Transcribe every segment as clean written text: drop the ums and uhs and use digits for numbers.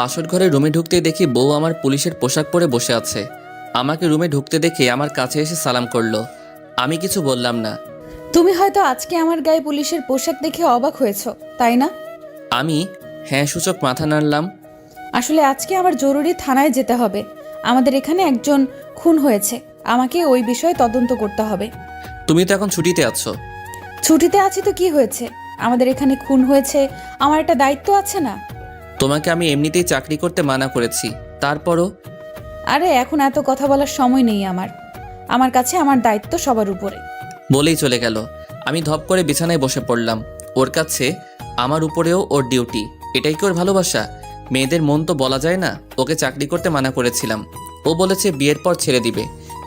বাসর ঘরে রুমে ঢুকতেই দেখি বউ আমার পুলিশের পোশাক পরে বসে আছে। আমাকে রুমে ঢুকতে দেখে আমার কাছে এসে সালাম করলো। আমি কিছু বললাম না। তুমি হয়তো আজকে আমার গায়ে পুলিশের পোশাক দেখে অবাক হয়েছো, তাই না? আমি হ্যাঁ সূচক মাথা নাড়লাম। আসলে আজকে আমার জরুরি থানায় যেতে হবে। আমাদের এখানে একজন খুন হয়েছে, আমাকে ওই বিষয়ে তদন্ত করতে হবে। তুমি তো এখন ছুটিতে আছো। ছুটিতে আছি তো কি হয়েছে? আমাদের এখানে খুন হয়েছে, আমার একটা দায়িত্ব আছে না? তোমাকে আমি এমনিতেই চাকরি করতে মানা করেছি, তারপরও। আরে এখন এত কথা বলার সময় নেই আমার কাছে আমার দায়িত্ব সবার উপরে। বলেই চলে গেল। আমি ধপ করে বিছানায় বসে পড়লাম। ওর কাছে আমার উপরেও ওর ডিউটি। এটাই কি ওর ভালোবাসা? মেয়েদের মন তো বলা যায় না। ওকে চাকরি করতে মানা করেছিলাম, ও বলেছে বিয়ের পর ছেড়ে দিবে,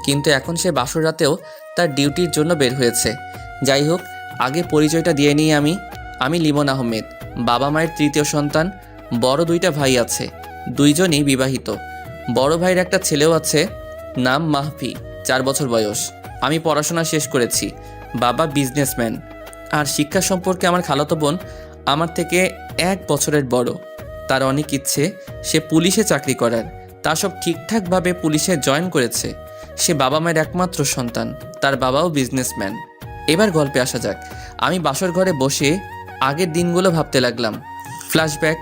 কিন্তু এখন সে বাসর রাতেও তার ডিউটির জন্য বের হয়েছে। যাই হোক, আগে পরিচয়টা দিয়ে নিই। আমি লিমন আহমেদ, বাবা মায়ের তৃতীয় সন্তান। বড় দুইটা ভাই আছে, দুইজনই বিবাহিত। বড় ভাইয়ের একটা ছেলেও আছে, নাম মাহফি, 4 বছর বয়স। আমি পড়াশোনা শেষ করেছি, বাবা বিজনেসম্যান। আর শিক্ষা সম্পর্কে আমার খালাতো বোন আমার থেকে 1 বছরের বড়। তার অনেক ইচ্ছে সে পুলিশে চাকরি করার। তা সব ঠিকঠাকভাবে পুলিশে জয়েন করেছে। সে বাবা মায়ের একমাত্র সন্তান, তার বাবাও বিজনেসম্যান। এবার গল্পে আসা যাক। আমি বাসর ঘরে বসে আগের দিনগুলো ভাবতে লাগলাম। ফ্ল্যাশব্যাক।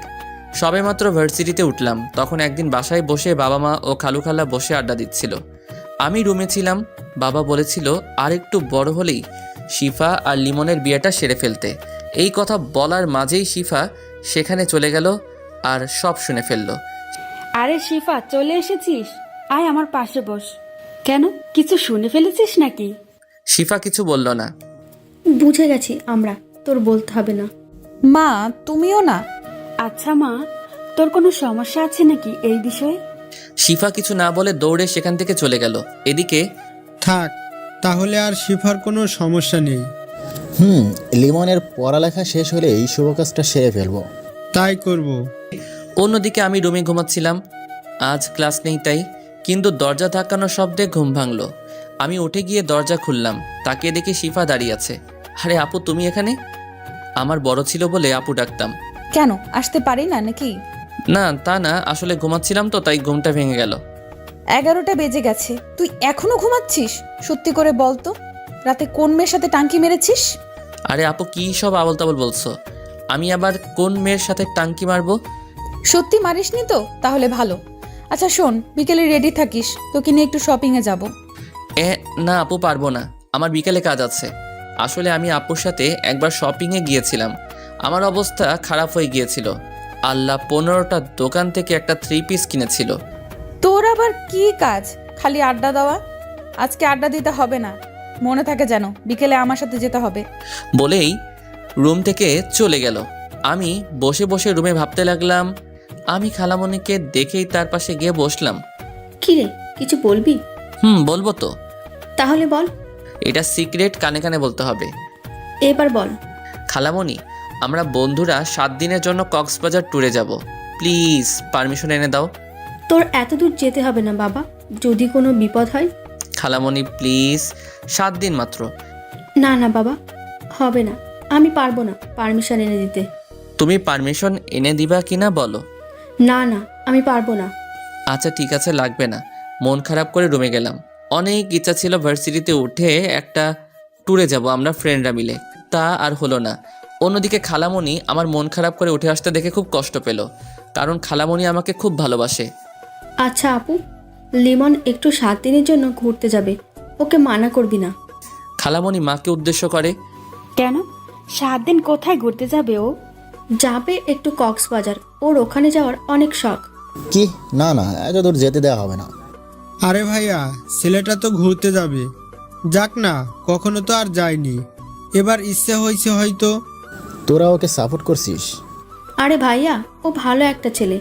সবেমাত্র ভার্সিটিতে উঠলাম, তখন একদিন বাসায় বসে বাবা মা ও খালু খালা বসে আড্ডা দিচ্ছিল। আমি রুমে ছিলাম। বাবা বলেছিল আর একটু বড় হলেই শিফা আর লিমনের বিয়েটা সেরে ফেলতে। এই কথা বলার মাঝেই শিফা সেখানে চলে গেল আর সব শুনে ফেলল। আরে শিফা, চলে এসেছিস? আয় আমার পাশে বস। কেন, কিছু শুনে ফেলেছিস নাকি? শিফা কিছু বলল না। বুঝে গেছি আমরা, তোর বলতে হবে না। মা, তুমিও না? আচ্ছা মা, তোর কোনো সমস্যা আছে নাকি এই বিষয়ে? শিফা কিছু না বলে দৌড়ে সেখান থেকে চলে গেল। এদিকে থাক, তাহলে আর শিফার কোনো সমস্যা নেই। লিমনের পড়ালেখা শেষ হলেই শুভ কাজটা সেরে ফেলবো। তাই করব। অন্যদিকে আমি রুমে ঘুমাচ্ছিলাম। আজ ক্লাস নেই তাই, কিন্তু দরজা ধাক্কানোর শব্দে ঘুম ভাঙলো। আমি উঠে গিয়ে দরজা খুললাম, তাকিয়ে দেখি শিফা দাঁড়িয়ে আছে। আরে আপু, তুমি এখানে? আমার বড় ছিল বলে আপু ডাকতাম। কেন, আসতে পারি না নাকি? না তা না, আসলে ঘুমাচ্ছিলাম তো তাই ঘুমটা ভেঙে গেল। 11টা বেজে গেছে, তুই এখনো ঘুমাচ্ছিস? সত্যি করে বল তো, রাতে কোন মেয়ের সাথে টাঙ্কি মেরেছিস? আরে আপু, কি সব আবল তাবল বলছো? আমি আবার কোন মেয়ের সাথে টাঙ্কি মারবো? সত্যি মারিসনি তো? তাহলে ভালো। আচ্ছা শোন, বিকেলে রেডি থাকিস, তোকে নিয়ে একটু শপিংয়ে যাব। না আপু, পারবো না, আমার বিকেলে কাজ আছে। আসলে আমি আপুর সাথে একবার শপিংয়ে গিয়েছিলাম, আমার অবস্থা খারাপ হয়ে গিয়েছিল। আল্লাহ, 15টা দোকান থেকে একটা 3 পিস কিনেছিল। তোর আবার কি কাজ? খালি আড্ডা দেওয়া? আজকে আড্ডা দিতে হবে না, মনে থাকে যেন বিকেলে আমার সাথে যেতে হবে। বলেই রুম থেকে চলে গেল। আমি বসে বসে রুমে ভাবতে লাগলাম। আমি খালামণিকে দেখেই তার পাশে গিয়ে বসলাম। কি রে, কিছু বলবি? বলবো তো। তাহলে বল। এটা সিক্রেট, কানে কানে বলতে হবে। এবার বল। খালামণি, আমরা বন্ধুরা 7 দিনের জন্য কক্সবাজার ট্যুরে যাব। প্লিজ পারমিশন এনে দাও। তোর এত দূর যেতে হবে না বাবা, যদি কোনো বিপদ হয়। খালামণি প্লিজ, 7 দিন মাত্র। না না বাবা, হবে না, আমি পারবো না পারমিশন এনে দিতে। তুমি পারমিশন এনে দিবা কিনা বলো। না না, আমি পারবো না। আচ্ছা ঠিক আছে, লাগবে না। মন খারাপ করে রুমে গেলাম। অনেক ইচ্ছা ছিল ভার্সিটিতে উঠে একটা ট্যুরে যাব আমরা ফ্রেন্ডরা মিলে, তা আর হলো না। অন্যদিকে খালামণি আমার মন খারাপ করে উঠে আসতে দেখে খুব কষ্ট পেল, কারণ খালামণি আমাকে খুব ভালোবাসে। আচ্ছা আপু, লিমন একটু 7 দিনের জন্য ঘুরতে যাবে, ওকে মানা করবি না। খালামণি মাকে উদ্দেশ্য করে, কেন, 7 দিন কোথায় ঘুরতে যাবে ও? যাবে একটু কক্সবাজার, ওর ওখানে যাওয়ার অনেক শখ। কি? না না, এত দূর যেতে দেওয়া হবে না। আরে ভাইয়া, ছেলেটা তো ঘুরতে যাবে, যাক না, কখনো তো আর যায়নি, এবার ইচ্ছে হয়েছে হয়তো। তোরা ওকে সাপোর্ট করছিস? আরে ভাইয়া, ও ভালো একটা ছেলে,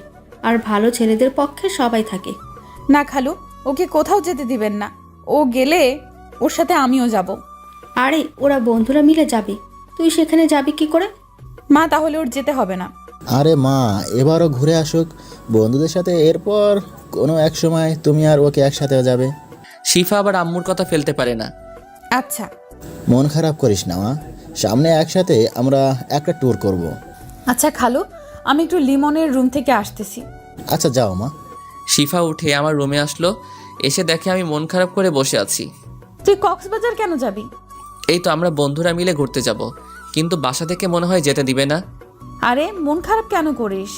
আর ভালো ছেলেদের পক্ষে সবাই থাকে। না খালু, ওকে কোথাও যেতে দিবেন না, ও গেলে ওর সাথে আমিও যাব। আরে ওরা বন্ধুরা মিলে যাবে, তুই সেখানে যাবি কি করে? মা, তাহলে ওর যেতে হবে না। আরে মা, এবারও ঘুরে আসুক বন্ধুদের সাথে, এরপর কোনো এক সময় তুমি আর ওকে একসাথে যাবে। শিফা আবার আম্মুর কথা ফেলতে পারে না। আচ্ছা। মন খারাপ করিস না মা, সামনে একসাথে আমরা একটা ট্যুর করব। আচ্ছা খালু, আমি একটু লিমনের রুম থেকে আসতেছি, আচ্ছা যাও মা। শিফা উঠে আমার রুমে আসলো, এসে দেখে আমি মন খারাপ করে বসে আছি। তুই কক্সবাজার কেন যাবি? এই তো আমরা বন্ধুরা মিলে ঘুরতে যাব, কিন্তু বাসা থেকে মনে হয় যেতে দিবে না। আরে মন খারাপ কেন করিস?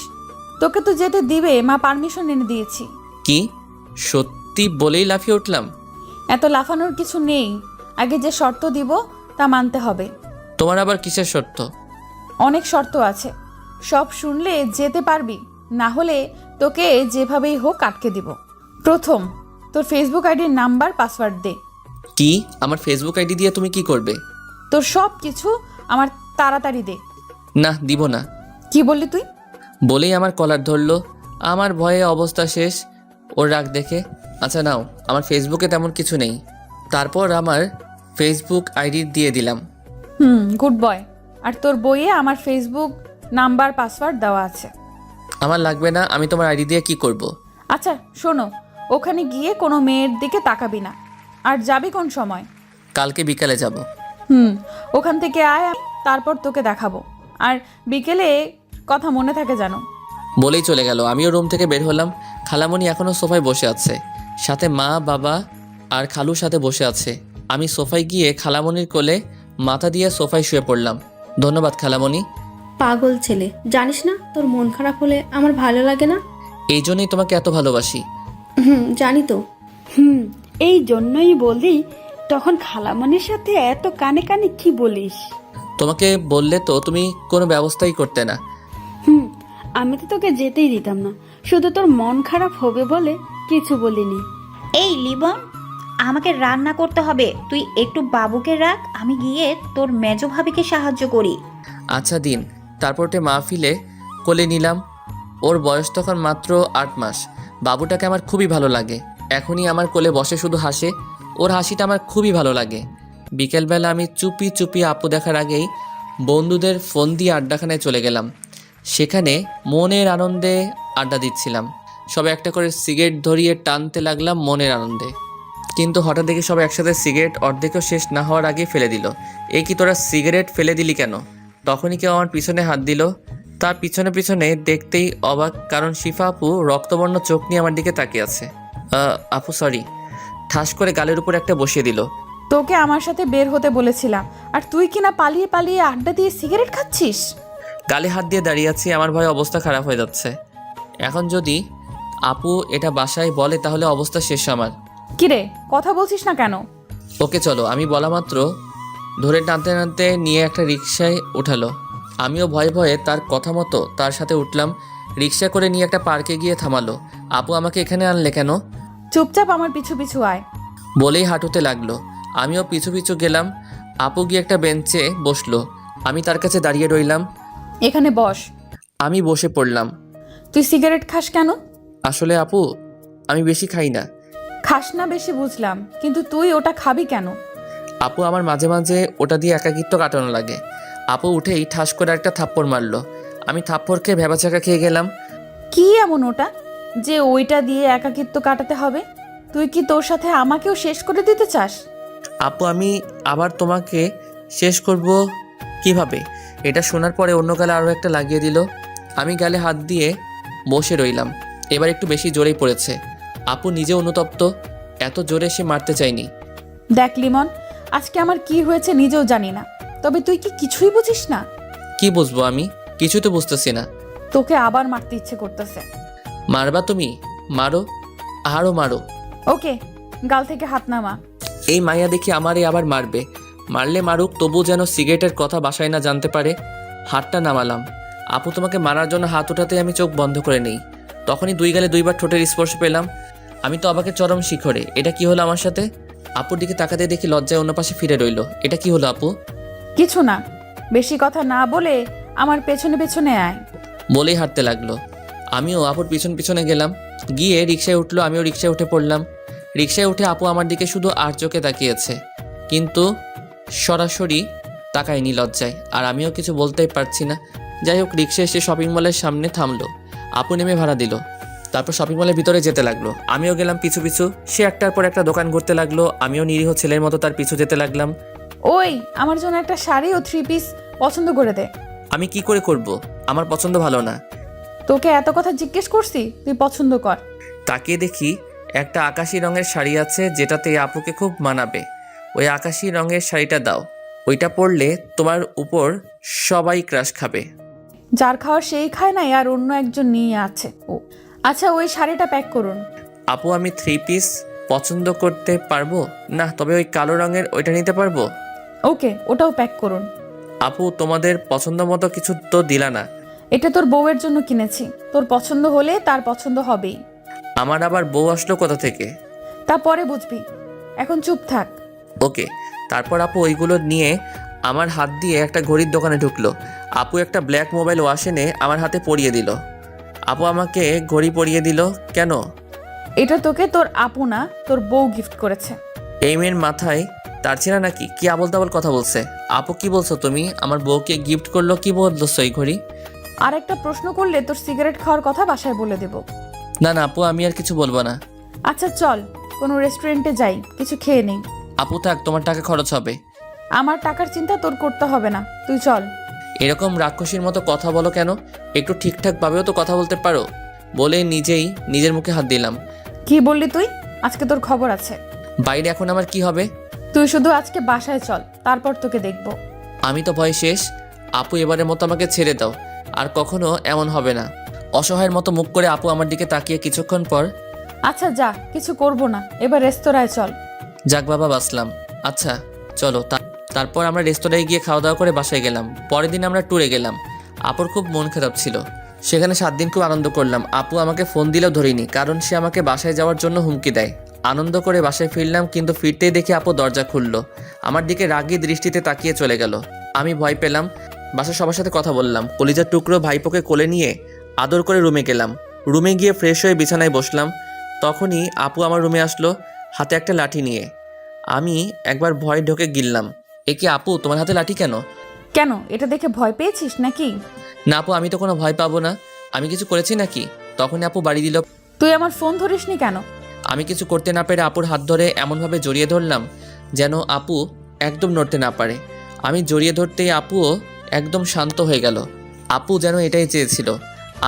তোকে তো যেতে দিবে, মা পারমিশন এনে দিয়েছি। কি সত্যি বলেই লাফিয়ে উঠলাম। এত লাফানোর কিছু নেই, আগে যে শর্ত দিব তা মানতে হবে। তোমার আবার কিসের শর্ত? অনেক শর্ত আছে, সব শুনলে যেতে পারবি, না হলে তোকে যেভাবেই হোক আটকে দিব। প্রথম, তোর ফেসবুক আইডির নাম্বার পাসওয়ার্ড দে। কি? আমার ফেসবুক আইডি দিয়ে তুমি কি করবে? তোর সব কিছু আমার তাড়াতাড়ি দে। না, দিব না। কি বললি তুই? বলেই আমার কলার ধরলো। আমার ভয়ে অবস্থা শেষ ওর রাগ দেখে। আচ্ছা নাও, আমার ফেসবুকে তেমন কিছু নেই। তারপর আমার ফেসবুক আইডি দিয়ে দিলাম। Good boy. আর তোর বইয়ে আমার ফেসবুক নাম্বার পাসওয়ার্ড দেওয়া আছে। আমার লাগবে না, আমি তোমার আইডি দিয়ে কি করব? আচ্ছা শোনো, ওখানে গিয়ে কোনো মেয়ের দিকে তাকাবি না। আর যাবি কোন সময়? কালকে বিকালে যাব। ওখান থেকে আয়, তারপর তোকে দেখাবো। আর বিকেলে কথা মনে থাকে জানো। বলেই চলে গেল। আমিও রুম থেকে বের হলাম। খালামণি এখনও সোফায় বসে আছে, সাথে মা, বাবা আর খালুর সাথে বসে আছে। আমি সোফায় গিয়ে খালামণির কোলে মাথা দিয়ে সোফায় শুয়ে পড়লাম। ধন্যবাদ খালামণি। পাগল ছেলে, জানিস না তোর মন খারাপ হলে আমার ভালো লাগে না। এই জন্যই তোমাকে এত ভালোবাসি। জানি তো। এই জন্যই বলি, তখন খালামণির সাথে এত কানে কানে কি বলিস? তোমাকে বললে তো তুমি কোনো ব্যবস্থাই করতে না। আমি তো তোকে যেতেই দিতাম না, শুধু তোর মন খারাপ হবে বলে কিছু বলিনি। এই লিবন, আমাকে রান্না করতে হবে, তুই একটু বাবুকে রাখ, আমি গিয়ে তোর মেজো ভাবিকে সাহায্য করি। আচ্ছা দিন। তারপরটে মাহফিলে কোলে নিলাম। ওর বয়স তখন মাত্র 8 মাস। বাবুটাকে আমার খুবই ভালো লাগে। এখনই আমার কোলে বসে শুধু হাসে। ওর হাসিটা আমার খুবই ভালো লাগে। বিকেলবেলা আমি চুপি চুপি আপু দেখার আগেই বন্ধুদের ফোন দিয়ে আড্ডাখানায় চলে গেলাম। সেখানে মনের আনন্দে আড্ডা দিচ্ছিলাম। সবাই একটা করে সিগারেট ধরিয়ে টানতে লাগলাম মনের আনন্দে। কিন্তু হঠাৎ দেখে সবাই একসাথে সিগারেট অর্ধেকও শেষ না হওয়ার আগে ফেলে দিল। এ কি, তোরা সিগারেট ফেলে দিলি কেন? তখনই কেউ আমার পিছনে হাত দিল। তার পিছনে পিছনে দেখতেই অবাক, কারণ শিফা আপু রক্তবর্ণ চোখ নিয়ে আমার দিকে তাকিয়ে আছে। আপু সরি, ঠাস করে গালের উপর একটা বসিয়ে দিল। তোকে আমার সাথে বের হতে বলেছিলাম, আর তুই কিনা পালিয়ে পালিয়ে আড্ডা দিয়ে সিগারেট খাচ্ছিস। গালে হাত দিয়ে দাঁড়িয়ে আছি, আমার ভয়ে অবস্থা খারাপ হয়ে যাচ্ছে। এখন যদি আপু এটা বাসায় বলে তাহলে অবস্থা শেষ আমার। কিরে, কথা বলছিস না কেন? ওকে চলো, আমি বলা মাত্র ধরে টানতে টানতে নিয়ে একটা রিকশায় উঠালো। আমিও ভয়ে ভয়ে তার কথা মতো তার সাথে উঠলাম। রিকশা করে নিয়ে একটা পার্কে গিয়ে থামালো। আপু আমাকে এখানে আনলে কেন? চুপচাপ আমার পিছু পিছু আয়। বলেই হাঁটুতে লাগলো। আমিও পিছু পিছু গেলাম। আপু গিয়ে একটা বেঞ্চে বসলো। আমি তার কাছে দাঁড়িয়ে রইলাম। এখানে বস। আমি বসে পড়লাম। তুই সিগারেট খাস কেন? আসলে আপু, আমি বেশি খাই না। খাস না বেশি বুঝলাম, কিন্তু তুই ওটা খাবি কেন? আপু, আমার মাঝে মাঝে ওটা দিয়ে একাকিত্ব কাটানো লাগে। আপু উঠেই ঠাস করে একটা থাপ্পড় মারলো। আমি থাপ্পড় খেয়ে ভেবাচাকা খেয়ে গেলাম। কি এমন ওটা যে ওইটা দিয়ে একাকিত্ব কাটাতে হবে? তুই কি তোর সাথে আমাকেও শেষ করে দিতে চাস? আপু, আমি আবার তোমাকে শেষ করব কিভাবে? এটা শোনার পরে অন্য গালে আরও একটা লাগিয়ে দিল। আমি গালে হাত দিয়ে বসে রইলাম। এবার একটু বেশি জোরেই পড়েছে। আপু নিজে অনুতপ্ত, এত জোরে সে মারতে চাইনি। দেখ লিমন, আজকে আমার কি হয়েছে নিজেও জানি না, তবে তুই কি কিছুই বুঝিস না? কি বুঝবো আমি? কিছু তো বুঝতেছি না। তোকে আবার মারতে ইচ্ছে করতেছে। মারবা তুমি? মারো, আরও মারো। ওকে, গাল থেকে হাত নামা। এই মাইয়া দেখি আমারই আবার মারবে। মারলে মারুক, তবু যেন সিগারেটের কথা বাসায় না জানতে পারে। হাতটা নামালাম। আপু তোমাকে মারার জন্য হাত ওঠাতে আমি চোখ বন্ধ করে নেই। তখনই দুই গালে দুইবার ঠোঁটের স্পর্শ পেলাম। আমি তো অবাকের চরম শিখরে। এটা কি হলো আমার সাথে? আপুর দিকে তাকাতে দেখি লজ্জায় অন্য পাশে ফিরে রইল। এটা কি হলো আপু? কিছু না, বেশি কথা না বলে আমার পেছনে পেছনে আয়। বলেই হাঁটতে লাগলো। আমিও আপুর পিছন পিছনে গেলাম। গিয়ে রিকশায় উঠলো, আমিও রিকশায় উঠে পড়লাম। রিকশায় উঠে আপু আমার দিকে শুধু আর চোখে তাকিয়েছে, কিন্তু সরাসরি তাকায়নি লজ্জায়। আর আমিও কিছু বলতেই পারছি না। যাই হোক, রিকশা এসে শপিং মলের সামনে থামলো। আপু নেমে ভাড়া দিল। তারপর শপিং মলের ভিতরে যেতে লাগলো। আমিও গেলাম পিছু পিছু। সে একটার পর একটা দোকান ঘুরতে লাগলো। আমিও নিরীহ ছেলের মতো তার পিছু যেতে লাগলাম। ওই, আমার জন্য একটা শাড়ি ও 3 পিস পছন্দ করে দে। আমি কি করে করব? আমার পছন্দ ভালো না। তোকে এত কথা জিজ্ঞেস করছি, তুই পছন্দ কর। তাকিয়ে দেখি একটা আকাশি রঙের শাড়ি আছে যেটাতে আপুকে খুব মানাবে। ওই আকাশি রঙের শাড়িটা দাও, ওইটা পরলে তোমার উপর সবাই ক্রাশ খাবে। যার খাওয়ার সেই খায় না, আর অন্য একজন নিয়ে আছে ও। আচ্ছা, ওই শাড়িটা প্যাক করুন। আপু আমি 3 পিস পছন্দ করতে পারবো না, তবে ওই কালো রঙের ওইটা নিতে পারবো। ওকে, ওটাও প্যাক করুন। আপু তোমাদের পছন্দ মতো কিছু তো দিলা না। এটা তোর বউয়ের জন্য কিনেছি, তোর পছন্দ হলে তার পছন্দ হবেই। আমার আবার বউ আসলো কোথা থেকে? তা পরে বুঝবি, এখন চুপ থাক। ওকে। তারপর আপু ওইগুলো নিয়ে আমার হাত দিয়ে একটা ঘড়ির দোকানে ঢুকলো। আপু একটা ব্ল্যাক মোবাইল ওয়াচ এনে আমার হাতে পরিয়ে দিল। আপু আমাকে ঘড়ি পরিয়ে দিল কেন? এটা তোকে তোর আপু না, তোর বউ গিফট করেছে। এই মেয়ের মাথায় তার ছিল নাকি? কি আবল তাবল কথা বলছে। আপু কি বলছো তুমি? আমার বউকে গিফট করলো? কি বলছো এই ঘড়ি? আর একটা প্রশ্ন করলে তোর সিগারেট খাওয়ার কথা বাসায় বলে দেব। না না আপু, আমি আর কিছু বলবো না। আচ্ছা চল, কোনো রেস্টুরেন্টে যাই, কিছু খেয়ে নেই। আপু থাক, তোমার টাকা খরচ হবে। আমার টাকার চিন্তা তোর করতে হবে না, তুই চল। এরকম রাক্ষসীর মতো কথা বলো কেন? একটু ঠিকঠাকভাবেও তো কথা বলতে পারো। বলে নিজেই নিজের মুখে হাত দিলাম। কি বললি তুই? আজকে তোর খবর আছে। বাইরে এখন আমার কি হবে? তুই শুধু আজকে বাসায় চল, তারপর তোকে দেখব। আমি তো ভয় শেষ। আপু এবারের মতো আমাকে ছেড়ে দাও, আর কখনো এমন হবে না। অসহায়ের মতো মুখ করে আপু আমার দিকে তাকিয়ে কিছুক্ষণ পর, আচ্ছা যা, কিছু করব না, এবার রেস্তোরাঁয় চল। যাক বাবা বাঁচলাম। আচ্ছা চলো। তারপর আমরা রেস্তোরাঁয় গিয়ে খাওয়া দাওয়া করে বাসায় গেলাম। পরের দিন আমরা ট্যুরে গেলাম। আপুর খুব মন খারাপ ছিল। সেখানে 7 দিন খুব আনন্দ করলাম। আপু আমাকে ফোন দিলেও ধরিনি, কারণ সে আমাকে বাসায় যাওয়ার জন্য হুমকি দেয়। আনন্দ করে বাসায় ফিরলাম, কিন্তু ফিরতেই দেখি আপু দরজা খুললো, আমার দিকে রাগী দৃষ্টিতে তাকিয়ে চলে গেল। আমি ভয় পেলাম। বাসার সবার সাথে কথা বললাম। কলিজার টুকরো ভাইপোকে কোলে নিয়ে আদর করে রুমে গেলাম। রুমে গিয়ে ফ্রেশ হয়ে বিছানায় বসলাম। তখনই আপু আমার রুমে আসলো, হাতে একটা লাঠি নিয়ে। আমি একবার ভয় ঢোকে গিললাম, এ কি আপু, তোমার হাতে লাঠি কেন? কেন, এটা দেখে ভয় পেয়েছিস নাকি? না আপু, আমি তো কোনো ভয় পাবো না। আমি কিছু করেছি নাকি? তখনই আপু বাড়ি দিল। তুই আমার ফোন ধরিসনি কেন? আমি কিছু করতে না পেরে আপুর হাত ধরে এমনভাবে জড়িয়ে ধরলাম যেন আপু একদম নড়তে না পারে। আমি জড়িয়ে ধরতেই আপুও একদম শান্ত হয়ে গেল। আপু যেন এটাই চেয়েছিল।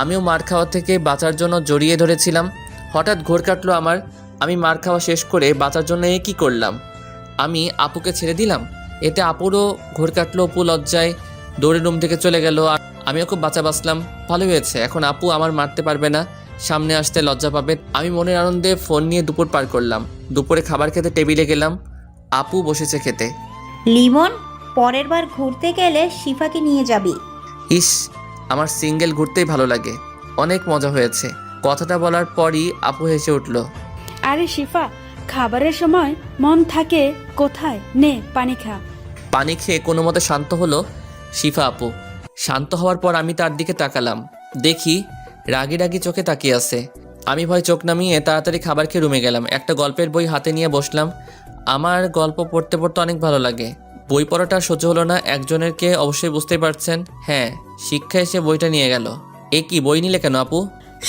আমিও মার খাওয়া থেকে বাঁচার জন্য জড়িয়ে ধরেছিলাম। হঠাৎ ঘোর কাটলো আমার। আমি মার খাওয়া শেষ করে বাঁচার জন্য কি করলাম? আমি আপুকে ছেড়ে দিলাম। এতে আপুরও ঘোর কাটলো। অপু লজ্জায় দৌড়ে রুম থেকে চলে গেল। আর আমিও খুব বাঁচলাম। ভালো হয়েছে, এখন আপু আমার মারতে পারবে না, সামনে আসতে লজ্জা পাবে। আমি মনের আনন্দে ফোন নিয়ে দুপুর পার করলাম। দুপুরে খাবার খেতে টেবিলে গেলাম। আপু বসেছে খেতে। লিমন, পরের বার ঘুরতে গেলে শিফাকে নিয়ে যাবি। ইস, আমার সিঙ্গেল ঘুরতেই ভালো লাগে। অনেক মজা হয়েছে। কথাটা বলার পরই আপু হেসে উঠল। আরে শিফা, খাবারের সময় মন থাকে কোথায়? নে পানি খা। পানি খেয়ে কোনো মতে শান্ত হলো শিফা আপু। শান্ত হওয়ার পর আমি তার দিকে তাকালাম। দেখি রাগি রাগি চোখে তাকিয়ে আছে। আমি ভয় চোখ নামিয়ে তাড়াতাড়ি খাবার খেয়ে রুমে গেলাম। একটা গল্পের বই হাতে নিয়ে বসলাম। আমার গল্প পড়তে পড়তে অনেক ভালো লাগে। বই পড়াটা সহ্য হলো না একজনেরকে, অবশ্যই বুঝতেই পারছেন। হ্যাঁ, শিক্ষা এসে বইটা নিয়ে গেল। এ কি, বই নিলে কেন আপু?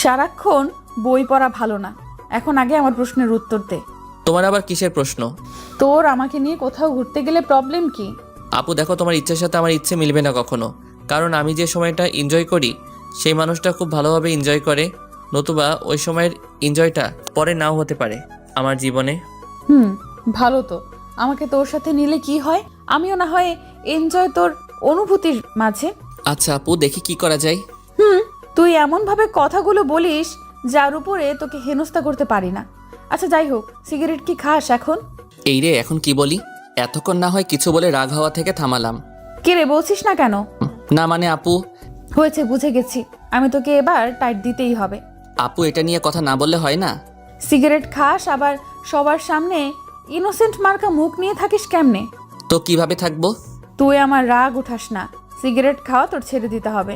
সারাক্ষণ বই পড়া ভালো না। এখন আগে আমার প্রশ্নের উত্তর দে। তোমার আবার কিসের প্রশ্ন? তোর আমাকে নিয়ে কোথাও ঘুরতে গেলে প্রবলেম কি? আপু দেখো, তোমার ইচ্ছের সাথে আমার ইচ্ছে মিলবে না কখনো। কারণ আমি যে সময়টা এনজয় করি সেই মানুষটা খুব ভালোভাবে এনজয় করে, নতুবা ওই সময়ের এনজয়টা পরে নাও হতে পারে আমার জীবনে। ভালো তো, আমাকে তোর সাথে নিলে কি হয়? আমিও না হয় এনজয় তোর অনুভূতির মাঝে। আচ্ছা আপু, দেখি কি করা যায়। তুই এমন ভাবে কথাগুলো বলিস যার উপরে তোকে হেনস্থা করতে পারি না। আচ্ছা যাই হোক, সিগারেট কি খাস এখন? এই রে, এখন কি বলি? এতক্ষণ না হয় কিছু বলে রাগ হওয়া থেকে থামালাম। কে রে, বলছিস না কেন? না মানে আপু। হয়েছে, বুঝে গেছি। আমি তোকে এবার টাইট দিতেই হবে। আপু এটা নিয়ে কথা না বললে হয় না? সিগারেট খাস, আবার সবার সামনে ইনোসেন্ট মার্কা মুখ নিয়ে থাকিস কেমনে? তো কিভাবে থাকবো? তুই আমার রাগ উঠাস না। সিগারেট খাওয়া তোর ছেড়ে দিতে হবে।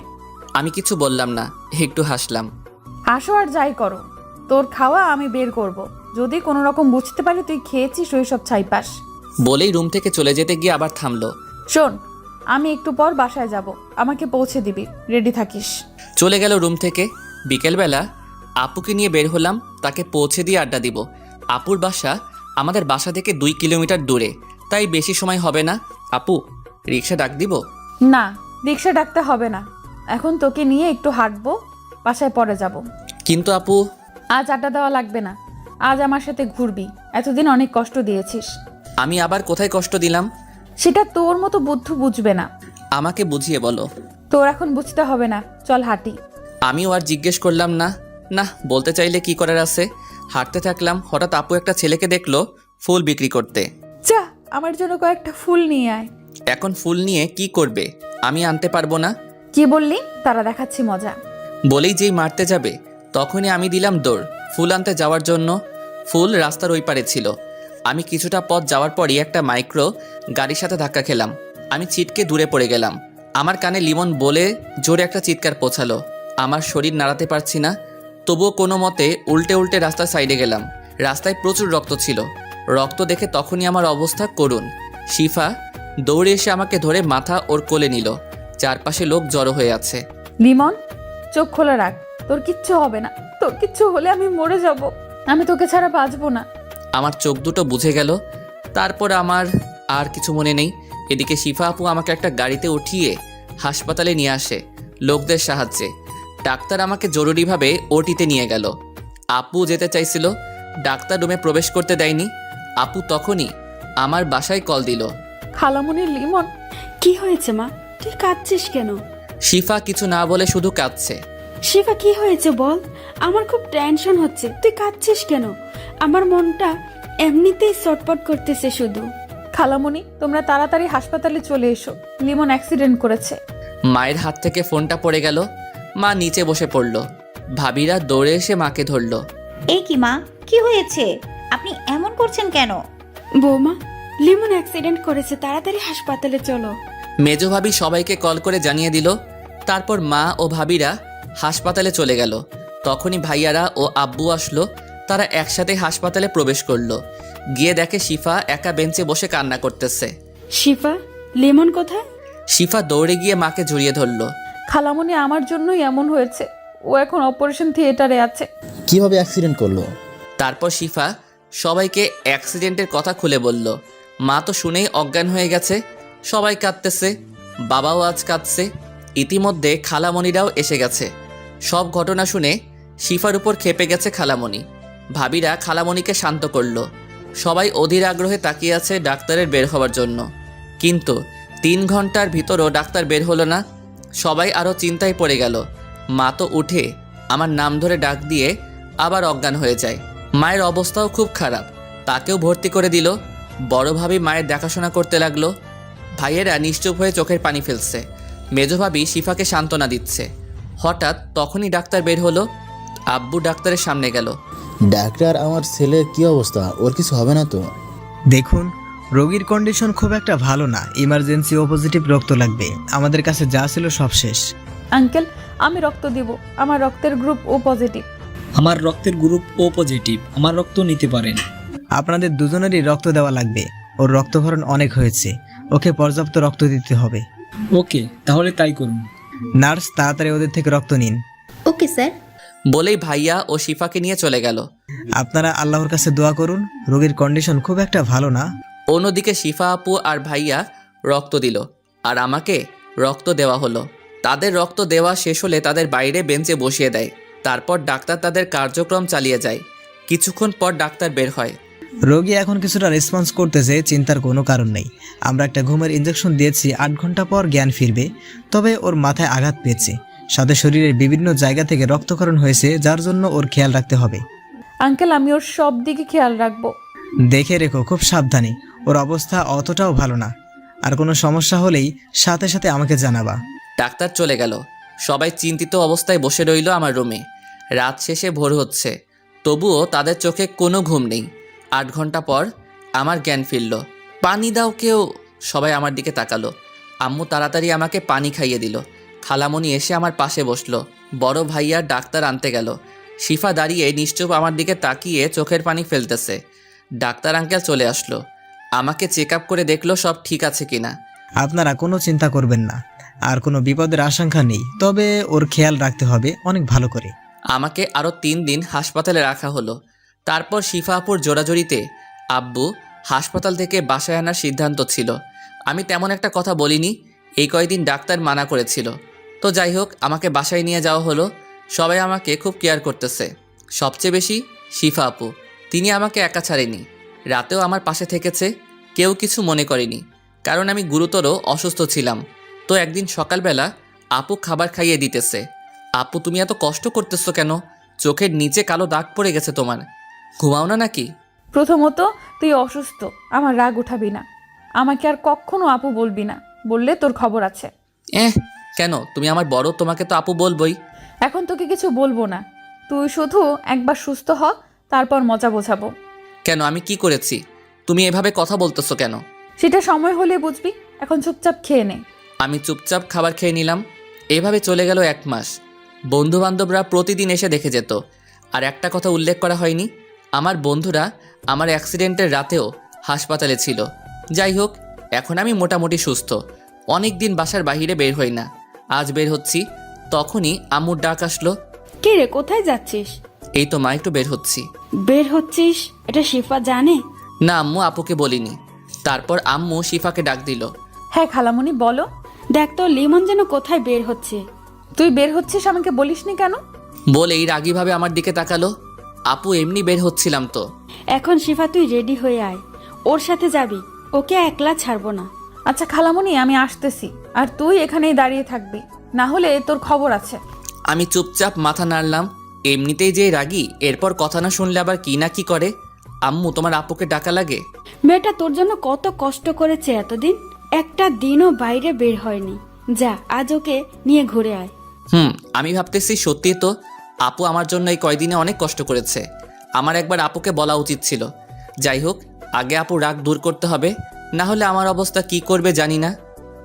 আমি কিছু বললাম না, একটু হাসলাম। আসো আর যাই করো, তোর খাওয়া আমি বের করব। যদি কোনো রকম বুঝতে পারি তুই খেয়েছিস ওই সব ছাইপাস। বলেই রুম থেকে চলে যেতে গিয়ে আবার থামলো। শোন, আমি একটু পর বাসায় যাব, আমাকে পৌঁছে দিবি, রেডি থাকিস। চলে গেল রুম থেকে। বিকেলবেলা আপুকে নিয়ে বের হলাম, তাকে পৌঁছে দিয়ে আড্ডা দিব। আপুর বাসা আমাদের বাসা থেকে 2 কিলোমিটার দূরে, তাই বেশি সময় হবে না। আপু, রিক্সা ডাক দিব? না, রিক্সা ডাকতে হবে না। এখন তোকে নিয়ে একটু হাঁটবো, বাসায় পরে যাব। কিন্তু আপু, আজ আড্ডা দেওয়া লাগবে না, আজ আমার সাথে ঘুরবি। এতদিন অনেক কষ্ট দিয়েছিস। আমি আবার কোথায় কষ্ট দিলাম? সেটা তোর মতো বুদ্ধু বুঝবে না। আমাকে বুঝিয়ে বলো। তোর এখন বুঝতে হবে না, চল হাঁটি। আমিও আর জিজ্ঞেস করলাম না। না, বলতে চাইলে কি করার আছে। হাঁটতে থাকলাম, হঠাৎ আপু একটা ছেলেকে দেখলো ফুল বিক্রি করতে। যা, আমার জন্য কয়েকটা ফুল নিয়ে আয়। এখন ফুল নিয়ে কি করবে? আমি আনতে পারবো না। কি বললি? তারা দেখাচ্ছি মজা। বলেই যেই মারতে যাবে তখনই আমি দিলাম দৌড় ফুল আনতে যাওয়ার জন্য। ফুল রাস্তার ওই পারে ছিল। আমি কিছুটা পথ যাওয়ার পরই একটা মাইক্রো গাড়ির সাথে ধাক্কা খেলাম। আমি ছিটকে দূরে পড়ে গেলাম। আমার কানে লিমন বলে জোরে একটা চিৎকার পৌঁছালো। আমার শরীর নাড়াতে পারছি না, তবুও কোনো মতে উল্টে উল্টে রাস্তার সাইডে গেলাম। রাস্তায় প্রচুর রক্ত ছিল। রক্ত দেখে তখনই আমার অবস্থা করুণ। শিফা দৌড়ে এসে আমাকে ধরে মাথা ওর কোলে নিল। চারপাশে লোক জড়ো হয়ে আছে। লিমন, চোখ খোলা রাখ, তোর কিচ্ছু হবে না। তোর কিচ্ছু হলে আমি মরে যাব। আমি তোকে ছাড়া বাঁচবো না। আমার চোখ দুটো বুঝে গেল। তারপর আমার আর কিছু মনে নেই। এদিকে শিফা আপু আমাকে একটা গাড়িতে উঠিয়ে হাসপাতালে নিয়ে আসে লোকদের সাহায্যে। ডাক্তার আমাকে জরুরিভাবে ওটিতে নিয়ে গেল। আপু যেতে চাইছিল, ডাক্তার রুমে প্রবেশ করতে দেয়নি। আপু তখনই আমার বাসায় কল দিল। খালামণি, লিমন। কি হয়েছে মা? তুই কাঁদছিস কেন? শিফা কিছু না বলে শুধু কাঁদছে। শিফা কি হয়েছে বল? আমার খুব টেনশন হচ্ছে। তুই কাঁদছিস কেন? আমার মনটা এমনিতেই ছটপট করতেছে শুধু। খালামণি, তোমরা তাড়াতাড়ি হাসপাতালে চলে এসো। লিমন অ্যাক্সিডেন্ট করেছে। মায়ের হাত থেকে ফোনটা পড়ে গেল। মা নিচে বসে পড়ল। ভাবিরা দৌড়ে এসে মাকে ধরল। এই কি মা, কি হয়েছে? আপনি এমন করছেন কেন? বৌমা, লিমন অ্যাক্সিডেন্ট করেছে, তাড়াতাড়ি হাসপাতালে চলো। মেজো ভাবি সবাইকে কল করে জানিয়ে দিল। তারপর মা ও ভাবিরা হাসপাতালে চলে গেল। তখনই ভাইয়ারা ও আব্বু আসলো। তারা একসাথে হাসপাতালে প্রবেশ করলো। গিয়ে দেখে শিফা একা বেঞ্চে বসে কান্না করতেছে। শিফা, লিমন কোথায়? শিফা দৌড়ে গিয়ে মাকে জড়িয়ে ধরল। খালামণি, আমার জন্যই এমন হয়েছে। ও এখন অপারেশন থিয়েটারে আছে। কিভাবে অ্যাক্সিডেন্ট করলো? তারপর শিফা সবাইকে অ্যাক্সিডেন্টের কথা খুলে বলল। মা তো শুনেই অজ্ঞান হয়ে গেছে। সবাই কাঁদতেছে, বাবাও আজ কাঁদছে। ইতিমধ্যে খালামণিরাও এসে গেছে। সব ঘটনা শুনে শিফার উপর ক্ষেপে গেছে খালামণি। ভাবিরা খালামণিকে শান্ত করল। সবাই অধীর আগ্রহে তাকিয়ে আছে ডাক্তারের বের হওয়ার জন্য। কিন্তু 3 ঘন্টার ভিতরও ডাক্তার বের হলো না। সবাই আরও চিন্তায় পড়ে গেল। মা তো উঠে আমার নাম ধরে ডাক দিয়ে আবার অজ্ঞান হয়ে যায়। মায়ের অবস্থাও খুব খারাপ, তাকেও ভর্তি করে দিল। বড় ভাবি মায়ের দেখাশোনা করতে লাগলো। ভাইয়েরা নিশ্চুপ হয়ে চোখের পানি ফেলছে। মেজো ভাবি শিফাকে সান্ত্বনা দিচ্ছে। হঠাৎ তখনই ডাক্তার বের হলো। আব্বু ডাক্তারের সামনে গেল। ডাক্তার, আমার ছেলের কি অবস্থা? ওর কিছু হবে না তো? দেখুন, রোগীর কন্ডিশন খুব একটা ভালো না। ইমার্জেন্সি ও পজিটিভ রক্ত লাগবে। আমাদের কাছে যা ছিল সব শেষ। আঙ্কেল, আমি রক্ত দিব। আমার রক্তের গ্রুপ ও পজিটিভ। আমার রক্তের গ্রুপ ও পজিটিভ। আমার রক্ত নিতে পারেন। আপনাদের দুজনেরই রক্ত দেওয়া লাগবে। ওর রক্তক্ষরণ অনেক হয়েছে। ওকে পর্যাপ্ত রক্ত দিতে হবে। ওকে, তাহলে তাই করুন। নার্স, তাড়াতাড়ি ওদের থেকে রক্ত নিন। Okay sir. বলেই ভাইয়া ও শিফাকে নিয়ে চলে গেল। আপনারা আল্লাহর কাছে দোয়া করুন, রোগীর কন্ডিশন খুব একটা ভালো না। অন্যদিকে শিফা আপু আর ভাইয়া রক্ত দিল, আর আমাকে রক্ত দেওয়া হলো। তাদের রক্ত দেওয়া শেষ হলে তাদের বাইরে বেঞ্চে বসিয়ে দেয়। তারপর ডাক্তার তাদের কার্যক্রম চালিয়ে যায়। কিছুক্ষণ পর ডাক্তার বের হয়। রোগী এখন কিছুটা রেসপন্স করতেছে, চিন্তার কোনো কারণ নেই। আমরা একটা ঘুমের ইনজেকশন দিয়েছি, 8 ঘন্টা পর জ্ঞান ফিরবে। তবে ওর মাথায় আঘাত পেয়েছে, সাথে শরীরের বিভিন্ন জায়গা থেকে রক্তক্ষরণ হয়েছে, যার জন্য ওর খেয়াল রাখতে হবে। আঙ্কেল, আমি ওর সব দিকে খেয়াল রাখবো। দেখে রেখো, খুব সাবধানে। ওর অবস্থা অতটাও ভালো না। আর কোনো সমস্যা হলেই সাথে সাথে আমাকে জানাবা। ডাক্তার চলে গেল। সবাই চিন্তিত অবস্থায় বসে রইল আমার রুমে। রাত শেষে ভোর হচ্ছে, তবুও তাদের চোখে কোনো ঘুম নেই। 8 ঘন্টা পর আমার জ্ঞান ফিরল। পানি দাও কেউ, সবাই আমার দিকে তাকালো। আম্মু তাড়াতাড়ি আমাকে পানি খাইয়ে দিল। খালামণি এসে আমার পাশে বসলো। বড় ভাইয়া ডাক্তার আনতে গেল। শিফা দাঁড়িয়ে নিশ্চুপ আমার দিকে তাকিয়ে চোখের পানি ফেলতেছে। ডাক্তার আঙ্কেল চলে আসলো। আমাকে চেক আপ করে দেখলো সব ঠিক আছে কিনা। আপনারা কোনো চিন্তা করবেন না, আর কোনো বিপদের আশঙ্কা নেই। তবে ওর খেয়াল রাখতে হবে অনেক ভালো করে। আমাকে আরও 3 দিন হাসপাতালে রাখা হলো। তারপর শিফা আপুর জোরাজোরিতে আব্বু হাসপাতাল থেকে বাসায় আনার সিদ্ধান্ত ছিল। আমি তেমন একটা কথা বলিনি, এই কয়দিন ডাক্তার মানা করেছিল। তো যাই হোক, আমাকে বাসায় নিয়ে যাওয়া হলো। সবাই আমাকে খুব কেয়ার করতেছে, সবচেয়ে বেশি শিফা আপু। তিনি আমাকে একা ছাড়েনি, রাতেও আমার পাশে থেকেছে, কেউ কিছু মনে করেনি, কারণ আমি গুরুতর অসুস্থ ছিলাম। তো একদিন সকালবেলা আপু খাবার খাইয়ে দিতেছে। আপু তুমি এত কষ্ট করতেছো কেন? চোখের নিচে কালো দাগ পড়ে গেছে তোমার, ঘুমাও না নাকি? প্রথমত তুই অসুস্থ, আমার রাগ উঠাবি না। আমাকে আর কখনো আপু বলবি না, বললে তোর খবর আছে। কেন? তুমি আমার বড়, তোমাকে তো আপু বলবই। এখন তোকে কিছু বলবো না, তুই শুধু একবার সুস্থ হ, তারপর মজা বোঝাবো। কেন? আমি কি করেছি? তুমি এভাবে কথা বলতেছো কেন? সেটা সময় হলে বুঝবি, এখন চুপচাপ খেয়ে নে। আমি চুপচাপ খাবার খেয়ে নিলাম। এভাবে চলে গেল 1 মাস। বন্ধুবান্ধবরা প্রতিদিন এসে দেখে যেত। আর একটা কথা উল্লেখ করা হয়নি, আমার বন্ধুরা আমার অ্যাক্সিডেন্টের রাতেও হাসপাতালে ছিল। যাই হোক, এখন আমি মোটামুটি সুস্থ। অনেক দিন বাসার বাইরে বের হই না, আজ বের হচ্ছি। তখনই আম্মুর ডাক আসলো। কে রে, কোথায় যাচ্ছিস? এই তো মা, একটু বের হচ্ছি। বের হচ্ছিস? এটা শিফা জানে? না আম্মু, আপুকে বলিনি। তারপর আম্মু শিফাকে ডাক দিল। হ্যাঁ খালামণি বলো। দেখ তো লিমন যেন কোথায় বের হচ্ছে। তুই বের হচ্ছিস, আমাকে বলিসনি কেন? বলেই রাগীভাবে আমার দিকে তাকালো। আপু এমনি বের হচ্ছিলাম তো। এখন শিফা তুই রেডি হয়ে আয়, ওর সাথে যাবি, ওকে একলা ছাড়বো না। আচ্ছা খালামণি, আমি আসতেছি, আর তুই এখানেই দাঁড়িয়ে থাকবি, না হলে তোর খবর আছে। আমি চুপচাপ মাথা নাড়লাম। এমনিতেই যে রাগী, এরপর কথা না শুনলে আবার কি না কি করে। আম্মু, তোমার আপুকে ডাকা লাগে? মেয়েটা তোর জন্য কত কষ্ট করেছে এতদিন, একটা দিনও বাইরে বের হয়নি। যা, আজ ওকে নিয়ে ঘুরে আয়। আমি ভাবতেছি সত্যি তো আপু আমার জন্য এই কয়দিনে অনেক কষ্ট করেছে। আমার একবার আপুকে বলা উচিত ছিল। যাই হোক, আগে আপু রাগ দূর করতে হবে, না হলে আমার অবস্থা কি করবে জানি না।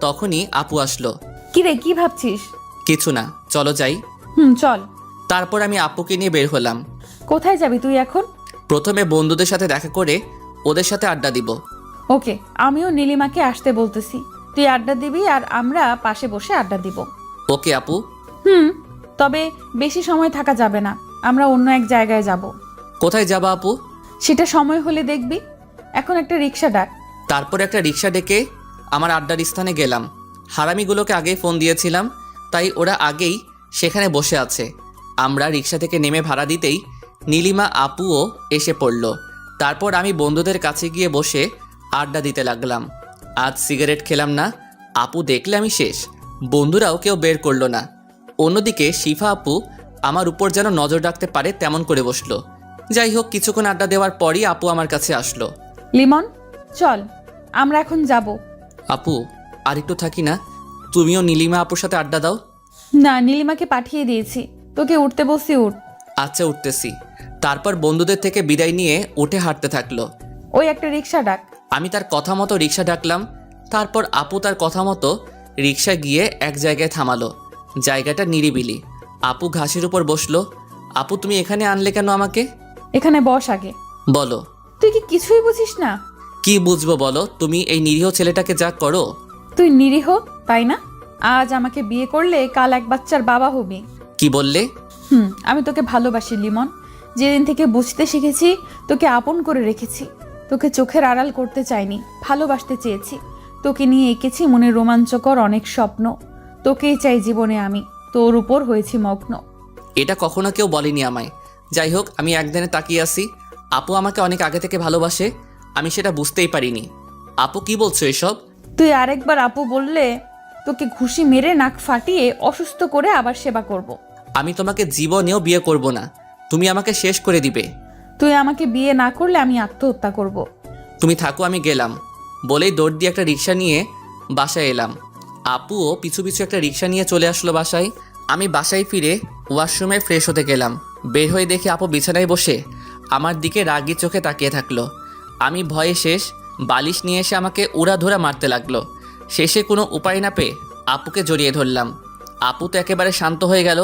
তখনই আপু আসলো। কি রে, কি ভাবছিস? কিছু না, চলো যাই। চল। তারপর আমি আপুকে নিয়ে বের হলাম। কোথায় যাবি তুই এখন? প্রথমে বন্ধুদের সাথে দেখা করে ওদের সাথে আড্ডা দিব। ওকে, আমিও নীলিমাকে আসতে বলতেছি, তুই আড্ডা দিবি আর আমরা পাশে বসে আড্ডা দিব। ওকে আপু। তবে বেশি সময় থাকা যাবে না, আমরা অন্য এক জায়গায় যাব। কোথায় যাবা আপু? সেটা সময় হলে দেখবি। এখন একটা রিক্সা ডাক। তারপর একটা রিক্সা ডেকে আমার আড্ডার স্থানে গেলাম। হারামিগুলোকে আগেই ফোন দিয়েছিলাম, তাই ওরা আগেই সেখানে বসে আছে। আমরা রিক্সা থেকে নেমে ভাড়া দিতেই নীলিমা আপুও এসে পড়ল। তারপর আমি বন্ধুদের কাছে গিয়ে বসে আড্ডা দিতে লাগলাম। আজ সিগারেট খেলাম না, আপু দেখলে আমি শেষ। বন্ধুরাও কেউ বের করলো না। অন্যদিকে শিফা আপু আমার উপর যেন নজর রাখতে পারে তেমন করে বসলো। যাই হোক, কিছুক্ষণ আড্ডা দেওয়ার পরই আপু আমার কাছে আসলো। লিমন চল, আমরা এখন যাব। আপু আর একটু থাকি না, তুমিও নীলিমা আপুর সাথে আড্ডা দাও। না, নীলিমাকে পাঠিয়ে দিয়েছি, তোকে উঠতে বসি, উঠ। আচ্ছা, উঠতেছি। তারপর বন্ধুদের থেকে বিদায় নিয়ে উঠে হাঁটতে থাকলো। ওই একটা রিক্সা ডাক। আমি তার কথা মতো রিক্সা ডাকলাম। তারপর আপু তার কথা মতো রিক্সা গিয়ে এক জায়গায় থামালো। জায়গাটা নিরিবিলি। আপু ঘাসের উপর বসলো। আপু তুমি এখানে আনলে কেন আমাকে? এখানে বস আগে। বলো। তুই কি কিছুই বুঝিস না? কি বুঝবো বলো? তুমি এই নিরীহ ছেলেটাকে যা করো। তুই নিরীহ, তাই না? আজ আমাকে বিয়ে করলে কাল এক বাচ্চার বাবা হবি। কি বললে? আমি তোকে ভালোবাসি লিমন। যেদিন থেকে বুঝতে শিখেছি, তোকে আপন করে রেখেছি। তোকে চোখের আড়াল করতে চাইনি, ভালোবাসতে চেয়েছি। তোকে নিয়ে এঁকেছি মনের রোমাঞ্চকর অনেক স্বপ্ন। তোকেই চাই জীবনে আমি, তোর উপর হয়েছি মগ্ন। এটা কখনো কেউ বলেনি আমায়। যাই হোক, আমি একদিনে তাকিয়ে আসি। আপু আমাকে অনেক আগে থেকে ভালোবাসে, আমি সেটা বুঝতেই পারিনি। আপু কি বলছো এসব? তুই আরেকবার আপু বললে তোকে ঘুষি মেরে নাক ফাটিয়ে অসুস্থ করে আবার সেবা করব। আমি তোমাকে জীবনেও বিয়ে করব না, তুমি আমাকে শেষ করে দিবে। তুই আমাকে বিয়ে না করলে আমি আত্মহত্যা করব। তুমি থাকো, আমি গেলাম। বলেই দৌড় দিয়ে একটা রিক্সা নিয়ে বাসায় এলাম। আপুও পিছু পিছু একটা রিক্সা নিয়ে চলে আসলো বাসায়। আমি বাসায় ফিরে ওয়াশরুমে ফ্রেশ হতে গেলাম। বের হয়ে দেখি আপু বিছানায় বসে আমার দিকে রাগি চোখে তাকিয়ে থাকলো। আমি ভয়ে শেষ। বালিশ নিয়ে এসে আমাকে উড়াধুরা মারতে লাগলো। শেষে কোনো উপায় না পেয়ে আপুকে জড়িয়ে ধরলাম। আপু তো একেবারে শান্ত হয়ে গেল।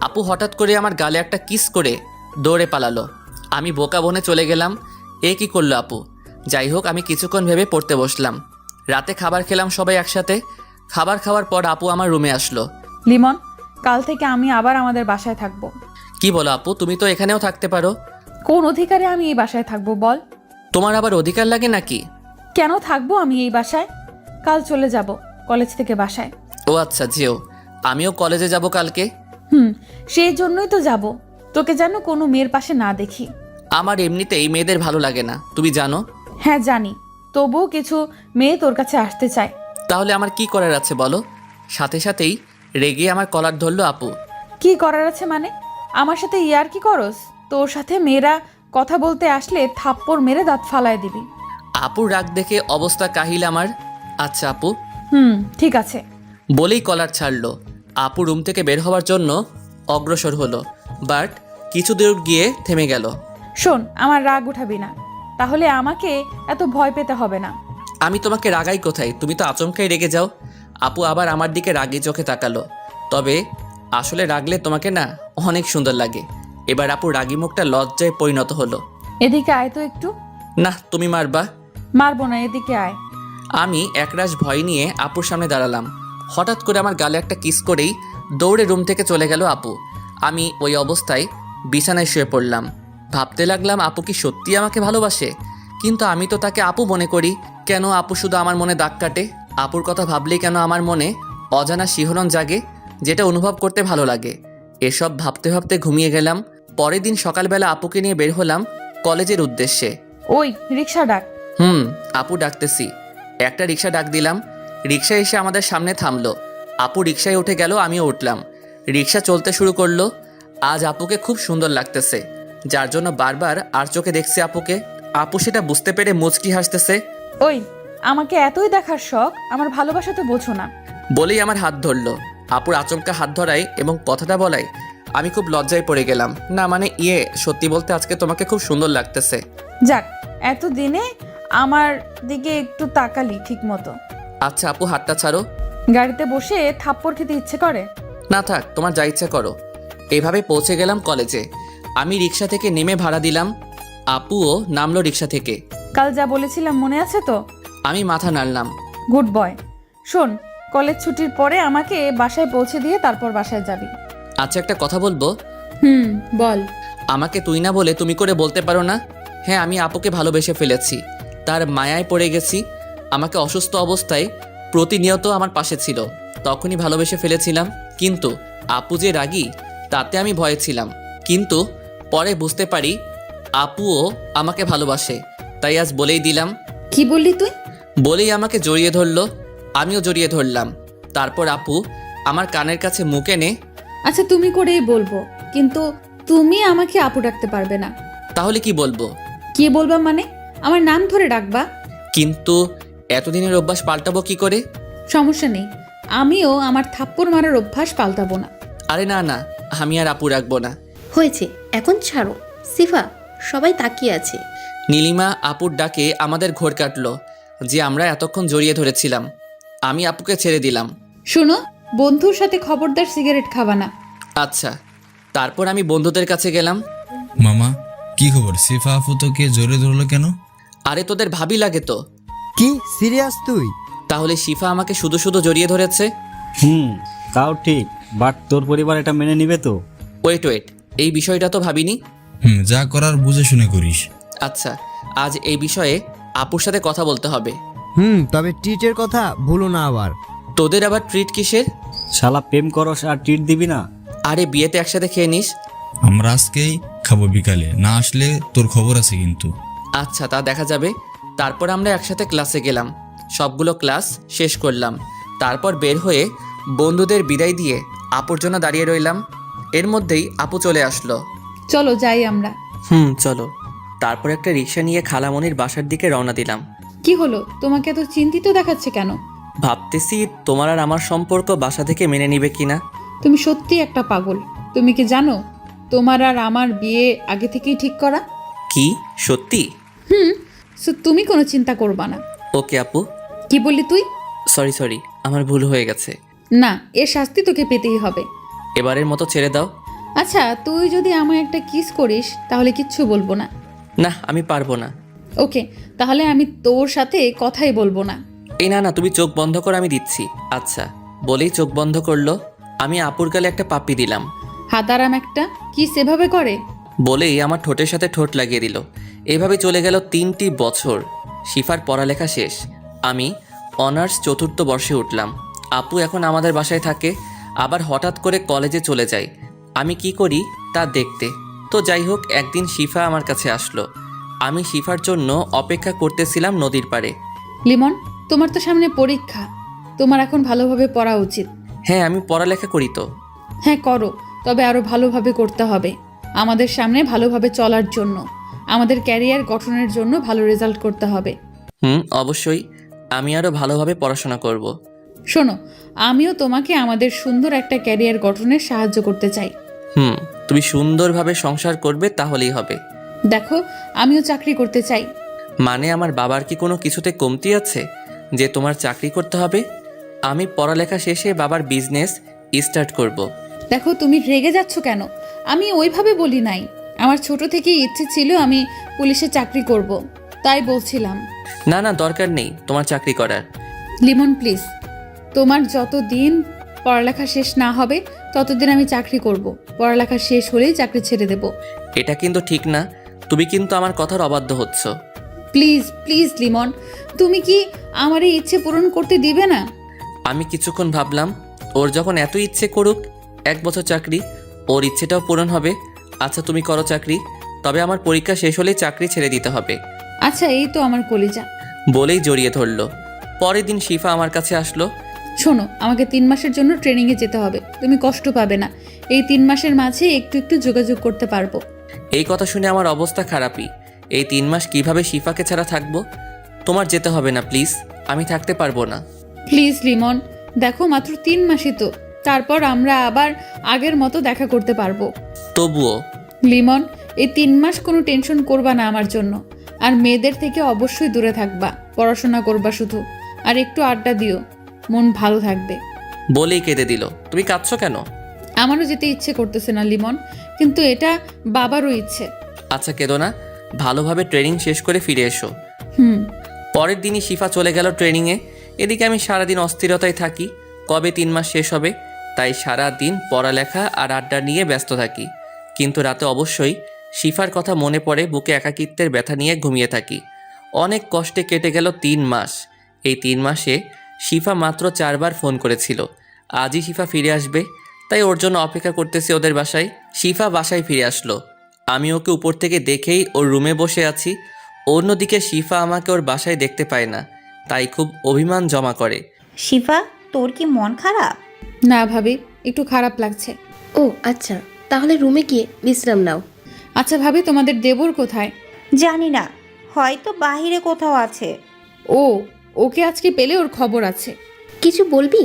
আপু হঠাৎ করে আমার গালে একটা কিস করে দৌড়ে পালালো। আমি বোকা বনে চলে গেলাম, এ কি করলো আপু? যাই হোক, আমি কিছুক্ষণ ভেবে পড়তে বসলাম। রাতে খাবার খেলাম সবাই একসাথে। খাবার খাওয়ার পর আপু আমার রুমে আসলো। লিমন, কাল থেকে আমি আবার আমাদের বাসায় থাকবো। কি বলো আপু? তুমি তো এখানেও থাকতে পারো। কোন অধিকারে আমি এই বাসায় থাকবো বল? তোমার আবার অধিকার লাগে নাকি? কেন থাকবো আমি এই বাসায়? কাল চলে যাব কলেজ থেকে বাসায়। ও আচ্ছা, যেও। আমিও কলেজে যাব কালকে। সেই জন্যই তো যাব, তোকে যেন কোনো মেয়ের পাশে না দেখি। আমার এমনিতেই মেয়েদের ভালো লাগে না, তুমি জানো। হ্যাঁ জানি, তবুও কিছু মেয়ে তোর কাছে আসতে চায়। তাহলে আমার কি করার আছে বলো? সাথে সাথেই রেগে আমার কলার ধরলো আপু। কি করার আছে মানে? আমার সাথে ইয়ার কি করস? তোর সাথে মেয়েরা কথা বলতে আসলে থাপ্পড় মেরে দাঁত ফালায় দিবি। আপুর রাগ দেখে অবস্থা কাহিল আমার। আচ্ছা আপু, ঠিক আছে। বলেই কলার ছাড়লো। আপু রুম থেকে বের হওয়ার জন্য অগ্রসর হলো, বাট কিছু দূর গিয়ে থেমে গেল। শোন, আমার রাগ উঠাবি না, তাহলে আমাকে এত ভয় পেতে হবে না। আমি তোমাকে রাগাই কোথায়? তুমি তো আচমকাই রেগে যাও। আপু আবার আমার দিকে রাগি চোখে তাকালো। তবে আসলে রাগলে তোমাকে না অনেক সুন্দর লাগে। এবার আপু রাগি মুখটা লজ্জায় পরিণত হলো। এদিকে আয় তো একটু। না, তুমি মারবা। মারবো না, এদিকে আয়। আমি একরাশ ভয় নিয়ে আপুর সামনে দাঁড়ালাম। হঠাৎ করে আমার গালে একটা কিস করেই দৌড়ে রুম থেকে চলে গেল আপু। আমি ওই অবস্থায় বিছানায় শুয়ে পড়লাম। ভাবতে লাগলাম আপু কি সত্যি আমাকে ভালোবাসে? কিন্তু আমি তো তাকে আপু মনে করি। কেন আপু শুধু আমার মনে দাগ কাটে? আপুর কথা ভাবলেই কেন আমার মনে অজানা শিহরণ জাগে, যেটা অনুভব করতে ভালো লাগে? এসব ভাবতে ভাবতে ঘুমিয়ে গেলাম। পরের দিন সকালবেলা আপুকে নিয়ে বের হলাম কলেজের উদ্দেশ্যে। ওই রিক্সা ডাক। আপু ডাকতেছি। একটা রিক্সা ডাক দিলাম। রিক্সা এসে আমাদের সামনে থামলো। আপু রিক্সায় উঠে গেল, আমিও উঠলাম। রিক্সা চলতে শুরু করলো। আজ আপুকে খুব সুন্দর লাগতেছে, যার জন্য বারবার আর চোখে দেখছি আপুকে। আপু সেটা বুঝতে পেরে মুচকি হাসতেছে। ওই, আমাকে এতই দেখার শখ, আমার ভালোবাসা তো বোঝো না। বলেই আমার হাত ধরলো। আপুর আচমকা হাত ধরাই এবং কথাটা বলাই আমি খুব লজ্জায় পড়ে গেলাম। না মানে সত্যি বলতে আজকে তোমাকে খুব সুন্দর লাগতেছে। যাক, এতদিনে আমার দিকে একটু তাকালি ঠিক মতো। আচ্ছা আপু, হাতটা ছাড়ো। গাড়িতে বসে থাপ্পড় খেতে ইচ্ছে করে? না থাক, তোমার যা ইচ্ছা করো। এভাবে পৌঁছে গেলাম কলেজে। আমি রিক্সা থেকে নেমে ভাড়া দিলাম। আপুও নামলো রিক্সা থেকে। কাল যা বলেছিলাম মনে আছে তো? আমি মাথা নাড়লাম। Good boy. শোন, কলেজ ছুটির পরে আমাকে বাসায় পৌঁছে দিয়ে তারপর বাসায় যাবি। আচ্ছা একটা কথা বলবো? বল। আমাকে তুই না বলে তুমি করে বলতে পারো না? হ্যাঁ, আমি আপুকে ভালোবেসে ফেলেছি, তার মায়ায় পড়ে গেছি। আমাকে অসুস্থ অবস্থায় প্রতিনিয়ত আমার পাশে ছিল, তখনই ভালোবেসে ফেলেছিলাম। কিন্তু আপু যে রাগী, তাতে আমি ভয়ে ছিলাম। কিন্তু পরে বুঝতে পারি আপুও আমাকে ভালোবাসে, তাই আজ বলেই দিলাম। কি বললি তুই? বলেই আমাকে জড়িয়ে ধরলো, আমিও জড়িয়ে ধরলাম। তারপর আপু আমার কানের কাছে মুখ এনে, আচ্ছা তুমি করেই বলবো, কিন্তু তুমি আমাকে আপু ডাকতে পারবে না। তাহলে কি বলবো? কি বলবা মানে? আমার নাম ধরে ডাকবা। কিন্তু এতদিনের অভ্যাস পাল্টাবো কি করে? সমস্যা নেই, আমিও আমার থাপ্পড় মারার অভ্যাস পাল্টাবো না। আরে না না, আমি আর আপু রাখবো না। হয়েছে, এখন ছাড়ো। সিফা, সবাই তাকিয়ে আছে। নীলিমা আপুর ডাকে আমাদের ঘোর কাটলো যে আমরা এতক্ষণ জড়িয়ে ধরেছিলাম। আমি আপুকে ছেড়ে দিলাম। শোনো, বন্ধুর সাথে খবরদার সিগারেট খাবা না। আচ্ছা। তারপর আমি বন্ধুদের কাছে গেলাম। মামা, কি খবর? সিফা আপু তোকে জোরে ধরলো কেন? আরে তোদের ভাবি লাগে তো। কি সিরিয়াস তুই? তাহলে শিফা আমাকে শুধু শুধু জড়িয়ে ধরেছে। তাও ঠিক, বাট তোর পরিবার এটা মেনে নিবে তো? ওয়েট, এই বিষয়টা তো ভাবিনি। যা করার বুঝে শুনে করিস। আচ্ছা, আজ এই বিষয়ে আপুর সাথে কথা বলতে হবে। তবে ট্রিটের কথা ভুলো না আবার। তোদের আবার ট্রিট কিসের? শালা প্রেম করস আর ট্রিট দিবি না? আরে বিয়েতে একসাথে খেয়ে নিস। আমরা আজকেই খাবো বিকালে, না আসলে তোর খবর আছে কিন্তু। আচ্ছা, তা দেখা যাবে। তারপর আমরা একসাথে ক্লাসে গেলাম, সবগুলো ক্লাস শেষ করলাম। তারপর বের হয়ে বন্ধুদের বিদায় দিয়ে আপুর জন্য দাঁড়িয়ে রইলাম। এর মধ্যেই আপু চলে আসলো। চলো যাই আমরা। চলো। তারপর একটা রিক্সা নিয়ে খালামণির বাসার দিকে রওনা দিলাম। কি হলো, তোমাকে এত চিন্তিত দেখাচ্ছে কেন? ভাবতেছি তোমার আর আমার সম্পর্ক বাসা থেকে মেনে নিবে কিনা। তুমি সত্যি একটা পাগল। তুমি কি জানো তোমার আর আমার বিয়ে আগে থেকেই ঠিক করা? কি সত্যি? সো তুমি কোনো চিন্তা করবা না। ওকে আপু। কি বললি তুই? সরি, আমার ভুল হয়ে গেছে। না, এর শাস্তি তোকে পেতেই হবে। এবারের মতো ছেড়ে দাও। আচ্ছা, তুই যদি আমায় একটা কিস করিস তাহলে কিচ্ছু বলবো না। না, আমি পারবো না। ওকে, তাহলে আমি তোর সাথে কথাই বলবো না। এই না, তুমি চোখ বন্ধ কর, আমি দিচ্ছি। আচ্ছা। বলেই চোখ বন্ধ করলো। আমি আপুর গালে একটা পাপ্পি দিলাম। হাতারাম একটা, কি সেভাবে করে? বলেই আমার ঠোঁটের সাথে ঠোঁট লাগিয়ে দিল। এভাবে চলে গেল 3টি বছর। শিফার পড়ালেখা শেষ। আমি অনার্স 4র্থ বর্ষে উঠলাম। আপু এখন আমাদের বাসায় থাকে। আবার হঠাৎ করে কলেজে চলে যায়। আমি কি করি তা দেখতে। তো যাই হোক, একদিন শিফা আমার কাছে আসলো। আমি শিফার জন্য অপেক্ষা করতেছিলাম নদীর পাড়ে। লিমন, তোমার তো সামনে পরীক্ষা, তোমার এখন ভালোভাবে পড়া উচিত। হ্যাঁ, আমি পড়ালেখা করি তো। হ্যাঁ করো, তবে আরো ভালোভাবে করতে হবে। আমাদের সামনে ভালোভাবে চলার জন্য, আমাদের ক্যারিয়ার গঠনের জন্য ভালো রেজাল্ট করতে হবে। অবশ্যই আমি আরও ভালোভাবে পড়াশোনা করব। শোনো, আমিও তোমাকে আমাদের সুন্দর একটা ক্যারিয়ার গঠনে সাহায্য করতে চাই। তুমি সুন্দরভাবে সংসার করবে তাহলেই হবে। দেখো, আমিও চাকরি করতে চাই। মানে আমার বাবার কি কোনো কিছুতে কমতি আছে যে তোমার চাকরি করতে হবে? আমি পড়ালেখা শেষে বাবার বিজনেস স্টার্ট করব। দেখো, তুমি রেগে যাচ্ছ কেন? আমি ওইভাবে বলি নাই। আমার ছোট থেকেই ইচ্ছে ছিল আমি পুলিশে চাকরি করব, তাই বলছিলাম। না না, দরকার নেই তোমার চাকরি করার। লিমন প্লিজ, তোমার যতদিন পড়ালেখা শেষ না হবে ততদিন আমি চাকরি করব। পড়ালেখা শেষ হলেই চাকরি ছেড়ে দেব। এটা কিন্তু ঠিক না, তুমি কিন্তু আমার কথার অবাধ্য হচ্ছ। প্লিজ প্লিজ লিমন, তুমি কি আমার এই ইচ্ছে পূরণ করতে দিবে না? আমি কিছুক্ষণ ভাবলাম, ওর যখন এত ইচ্ছে করুক 1 বছর চাকরি, ওর ইচ্ছেটাও পূরণ হবে। আচ্ছা তুমি করো চাকরি, তবে আমার পরীক্ষা শেষ হলেই চাকরি ছেড়ে দিতে হবে। আচ্ছা, এই তো আমার কলিজা। বলেই জড়িয়ে ধরলো। পরের দিন শিফা আমার কাছে আসলো। শোনো, আমাকে 3 মাসের জন্য ট্রেনিংয়ে যেতে হবে। তুমি কষ্ট পাবে না, এই 3 মাসের মাঝে একটু একটু যোগাযোগ করতে পারবো। এই কথা শুনে আমার অবস্থা খারাপই। এই 3 মাস কিভাবে শিফাকে ছাড়া থাকবো? তোমার যেতে হবে না প্লিজ, আমি থাকতে পারবো না। প্লিজ লিমন, দেখো মাত্র 3 মাসই তো, তারপর আমরা আবার আগের মতো দেখা করতে পারবো। তবুও লিমন, এই 3 মাস কোনো টেনশন করবা না আমার জন্য। আর মেয়েদের থেকে অবশ্যই দূরে থাকবা, পড়াশোনা করবা শুধু, আর একটু আড্ডা দিও, মন ভালো থাকবে। বলেই কেঁদে দিল। তুমি কাঁদছো কেন? আমারও যেতে ইচ্ছে করতেছে না লিমন, কিন্তু এটা বাবারও ইচ্ছে। আচ্ছা কেঁদো না, ভালোভাবে ট্রেনিং শেষ করে ফিরে এসো। পরের দিনই শিফা চলে গেল ট্রেনিংয়ে। এদিকে আমি সারাদিন অস্থিরতায় থাকি, কবে 3 মাস শেষ হবে। তাই সারা দিন পড়ালেখা আর আড্ডা নিয়ে ব্যস্ত থাকি। কিন্তু রাতে অবশ্যই শিফার কথা মনে পড়ে, বুকে একাকিত্বের ব্যথা নিয়ে ঘুমিয়ে থাকি। অনেক কষ্টে কেটে গেল 3 মাস। এই 3 মাসে শিফা মাত্র 4 বার ফোন করেছিল। আজই শিফা ফিরে আসবে, তাই ওর জন্য অপেক্ষা করতেছি ওদের বাসায়। শিফা বাসায় ফিরে আসলো। আমি ওকে উপর থেকে দেখেই ওর রুমে বসে আছি। অন্যদিকে শিফা আমাকে ওর বাসায় দেখতে পায় না, তাই খুব অভিমান জমা করে। শিফা, তোর কি মন খারাপ? না ভাবি, একটু খারাপ লাগছে। ও আচ্ছা, তাহলে রুমে গিয়ে বিশ্রাম নাও। আচ্ছা ভাবি, তোমাদের দেবর কোথায়? জানি না, হয়তো বাহিরে কোথাও আছে। ও, ওকে আজকে পেলে ওর খবর আছে। কিছু বলবি?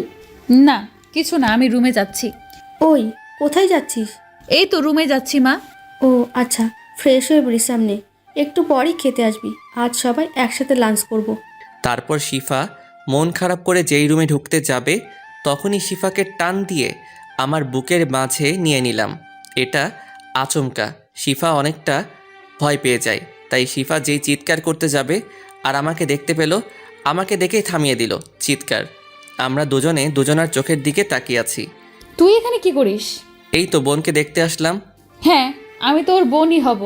না কিছু না, আমি রুমে যাচ্ছি। ওই, কোথায় যাচ্ছিস? এই তো রুমে যাচ্ছি মা। ও আচ্ছা, ফ্রেশ হয়ে বিশ্রাম নে, একটু পরেই খেতে আসবি। আজ সবাই একসাথে লাঞ্চ করব। তারপর শিফা মন খারাপ করে যেই রুমে ঢুকতে যাবে, তখনই শিফাকে টান দিয়ে আমার বুকের মাঝে নিয়ে নিলাম। এটা আচমকা, শিফা অনেকটা ভয় পেয়ে যায়। তাই শিফা যেই চিৎকার করতে যাবে আর আমাকে দেখতে পেল, আমাকে দেখেই থামিয়ে দিল চিৎকার। আমরা দুজনে দুজনার চোখের দিকে তাকিয়ে আছি। তুই এখানে কি করিস? এই তো বোনকে দেখতে আসলাম। হ্যাঁ, আমি তো ওর বোনই হব।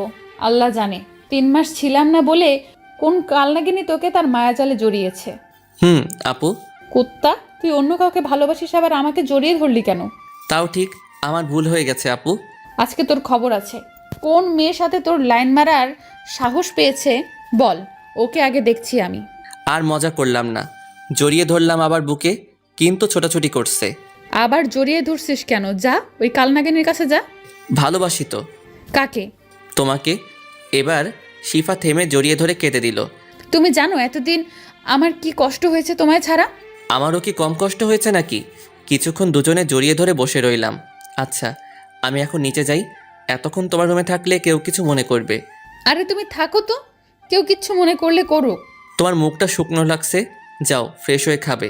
আল্লাহ জানে 3 মাস ছিলাম না বলে কোন কালনাগিনী তোকে তার মায়াজালে জড়িয়েছে। আপু। কুত্তা, তুই অন্য কাউকে ভালোবাসিস, আবার আমাকে জড়িয়ে ধরলি কেন? তাও ঠিক, আমার ভুল হয়ে গেছে আপু। আজকে তোর খবর আছে। কোন মেয়ের সাথে তোর লাইন মারার সাহস পেয়েছে বল, ওকে আগে দেখছি আমি। আর মজা করলাম না, জড়িয়ে ধরলাম আবার বুকে, কিন্তু ছোটাছুটি করছে। আবার জড়িয়ে ধরছিস কেন? যা, ওই কালনাগিনীর কাছে যা। ভালোবাসি তো। কাকে? তোমাকে। এবার শিফা থেমে জড়িয়ে ধরে কেঁদে দিল। তুমি জানো এতদিন আমার কি কষ্ট হয়েছে তোমায় ছাড়া? আমারও কি কম কষ্ট হয়েছে নাকি? কিছুক্ষণ দুজনে জড়িয়ে ধরে বসে রইলাম। আচ্ছা আমি এখন নিচে যাই, এতক্ষণ তোমার রুমে থাকলে কেউ কিছু মনে করবে। আরে তুমি থাকো তো, কেউ কিচ্ছু মনে করলে করুক। তোমার মুখটা শুকনো লাগছে, যাও ফ্রেশ হয়ে খাবে।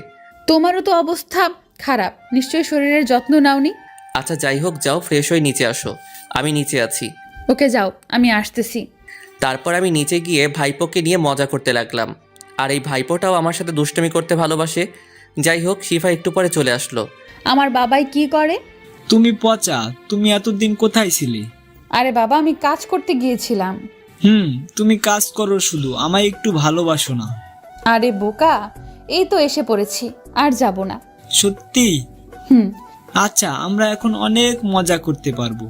তোমারও তো অবস্থা খারাপ, নিশ্চয়ই শরীরের যত্ন নাওনি। আচ্ছা যাই হোক, যাও ফ্রেশ হয়ে নিচে আসো, আমি নিচে আছি। ওকে যাও, আমি আসতেছি। তারপর আমি নিচে গিয়ে ভাইপোকে নিয়ে মজা করতে লাগলাম। আর এই ভাইপোটাও আমার সাথে দুষ্টুমি করতে ভালোবাসে। যাই হোক, শিফা একটু পরে চলে আসলো। আমার বাবাই কি করে? তুমি পচা, তুমি এতদিন কোথায় ছিলে? আরে বাবা, আমি কাজ করতে গিয়েছিলাম। তুমি কাজ করো শুধু, আমায় একটু ভালোবাসো না? আরে বোকা, এই তো এসে পড়েছি, আর যাব না। সত্যি? আচ্ছা, আমরা এখন অনেক মজা করতে পারবো।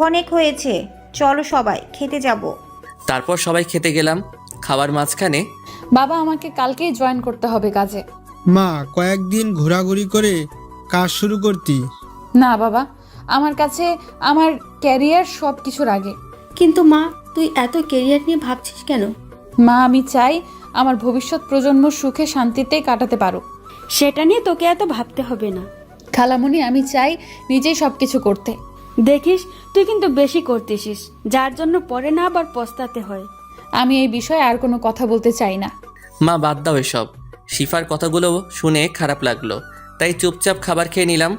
অনেক হয়েছে, চলো সবাই খেতে যাব। তারপর সবাই খেতে গেলাম। খাবার মাঝখানে বাবা আমাকে কালকেই জয়েন করতে হবে কাজে। মা, কয়েকদিন ঘোরাঘুরি করে কাজ শুরু করতি। না বাবা, আমার কাছে আমার ক্যারিয়ার সব কিছুর আগে। কিন্তু মা, তুই এত কেরিয়ার নিয়ে ভাবছিস কেন? মা, আমি চাই আমার ভবিষ্যৎ প্রজন্ম সুখে শান্তিতে কাটাতে পারো। সেটা নিয়ে তোকে এত ভাবতে হবে না। খালামণি, আমি চাই নিজেই সব কিছু করতে। দেখিস, তুই কিন্তু বেশি করতেছিস, যার জন্য পরে না আবার পস্তাতে হয়। আমি এই বিষয়ে আর কোনো কথা বলতে চাই না। মা বাদ দাও এসব। শিফার কথাগুলো শুনে খারাপ লাগলো, তাই চুপচাপ খাবার খেয়ে নিলাম।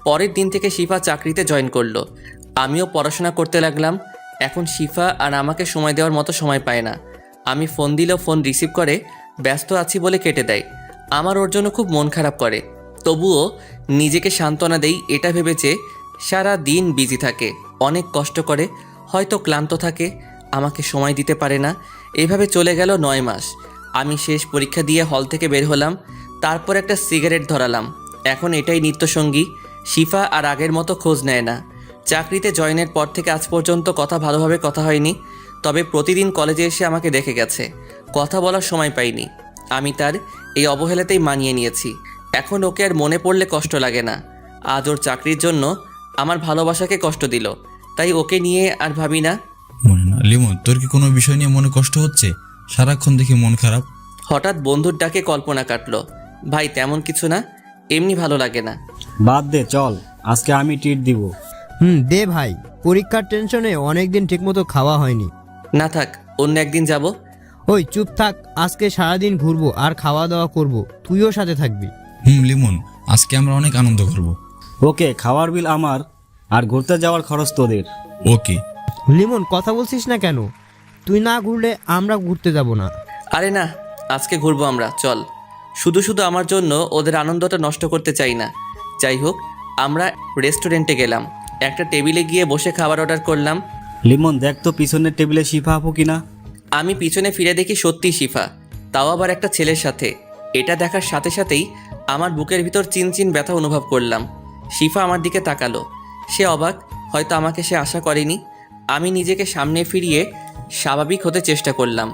পরের দিন থেকে শিফা চাকরিতে জয়েন করলো, আমিও পড়াশোনা করতে লাগলাম। এখন শিফা আর আমাকে সময় দেওয়ার মতো সময় পায় না। আমি ফোন দিলেও ফোন রিসিভ করে ব্যস্ত আছি বলে কেটে দেয়। আমার ওর জন্য খুব মন খারাপ করে, তবুও নিজেকে সান্ত্বনা দেই এটা ভেবেছে সারা দিন বিজি থাকে, অনেক কষ্ট করে, হয়তো ক্লান্ত থাকে, আমাকে সময় দিতে পারে না। এভাবে চলে গেল 9 মাস। আমি শেষ পরীক্ষা দিয়ে হল থেকে বের হলাম, তারপর একটা সিগারেট ধরালাম। এখন এটাই নিত্যসঙ্গী। শিফা আর আগের মতো খোঁজ নেয় না। চাকরিতে জয়েনের পর থেকে আজ পর্যন্ত ভালোভাবে কথা হয়নি, তবে প্রতিদিন কলেজে এসে আমাকে দেখে গেছে। কথা বলার সময় পাইনি। আমি তার এই অবহেলাতেই মানিয়ে নিয়েছি। এখন ওকে আর মনে পড়লে কষ্ট লাগে না। আজ ওর চাকরির জন্য আমার ভালোবাসাকে কষ্ট দিল, তাই ওকে নিয়ে আর ভাবি না। মনে না লিমন, তোর কি কোনো বিষয় নিয়ে মনে কষ্ট হচ্ছে? সারাক্ষণ দেখি মন খারাপ। হঠাৎ বন্ধুর ডাকে কল্পনা কাটলো। ভাই তেমন কিছু না, এমনি ভালো লাগে না। বাদ দে, চল আজকে আমি ট্রিট দিব। দে ভাই, পরীক্ষার টেনশনে অনেকদিন ঠিকমতো খাওয়া হয়নি। না থাক, অন্য একদিন যাব। ওই চুপ থাক, আজকে সারাদিন ঘুরবো আর খাওয়া দাওয়া করব, তুইও সাথে থাকবি। লিমন, আজকে আমরা অনেক আনন্দ করব। ওকে, খাওয়ার বিল আমার আর ঘুরতে যাওয়ার খরচ তোদের। ওকে। লিমন, কথা বলছিস না কেন? তুই না ঘুরলে আমরা ঘুরতে যাব না। আরে না, আজকে ঘুরবো আমরা, চল। শুধু শুধু আমার জন্য ওদের আনন্দটা নষ্ট করতে চাই না। যাই হোক, আমরা রেস্টুরেন্টে গেলাম। একটা টেবিলে গিয়ে বসে খাবার অর্ডার করলাম। লিমন, দেখ তো পিছনের টেবিলে শিফা আপু কিনা। আমি পিছনে ফিরে দেখি সত্যি শিফা, তাও আবার একটা ছেলের সাথে। এটা দেখার সাথে সাথেই আমার বুকের ভিতর চিনচিন ব্যথা অনুভব করলাম। শিফা আমার দিকে তাকালো। সে অবাক, হয়তো আমাকে সে আশা করেনি। আমি নিজেকে সামনে ফিরিয়ে স্বাভাবিক হতে চেষ্টা করলাম।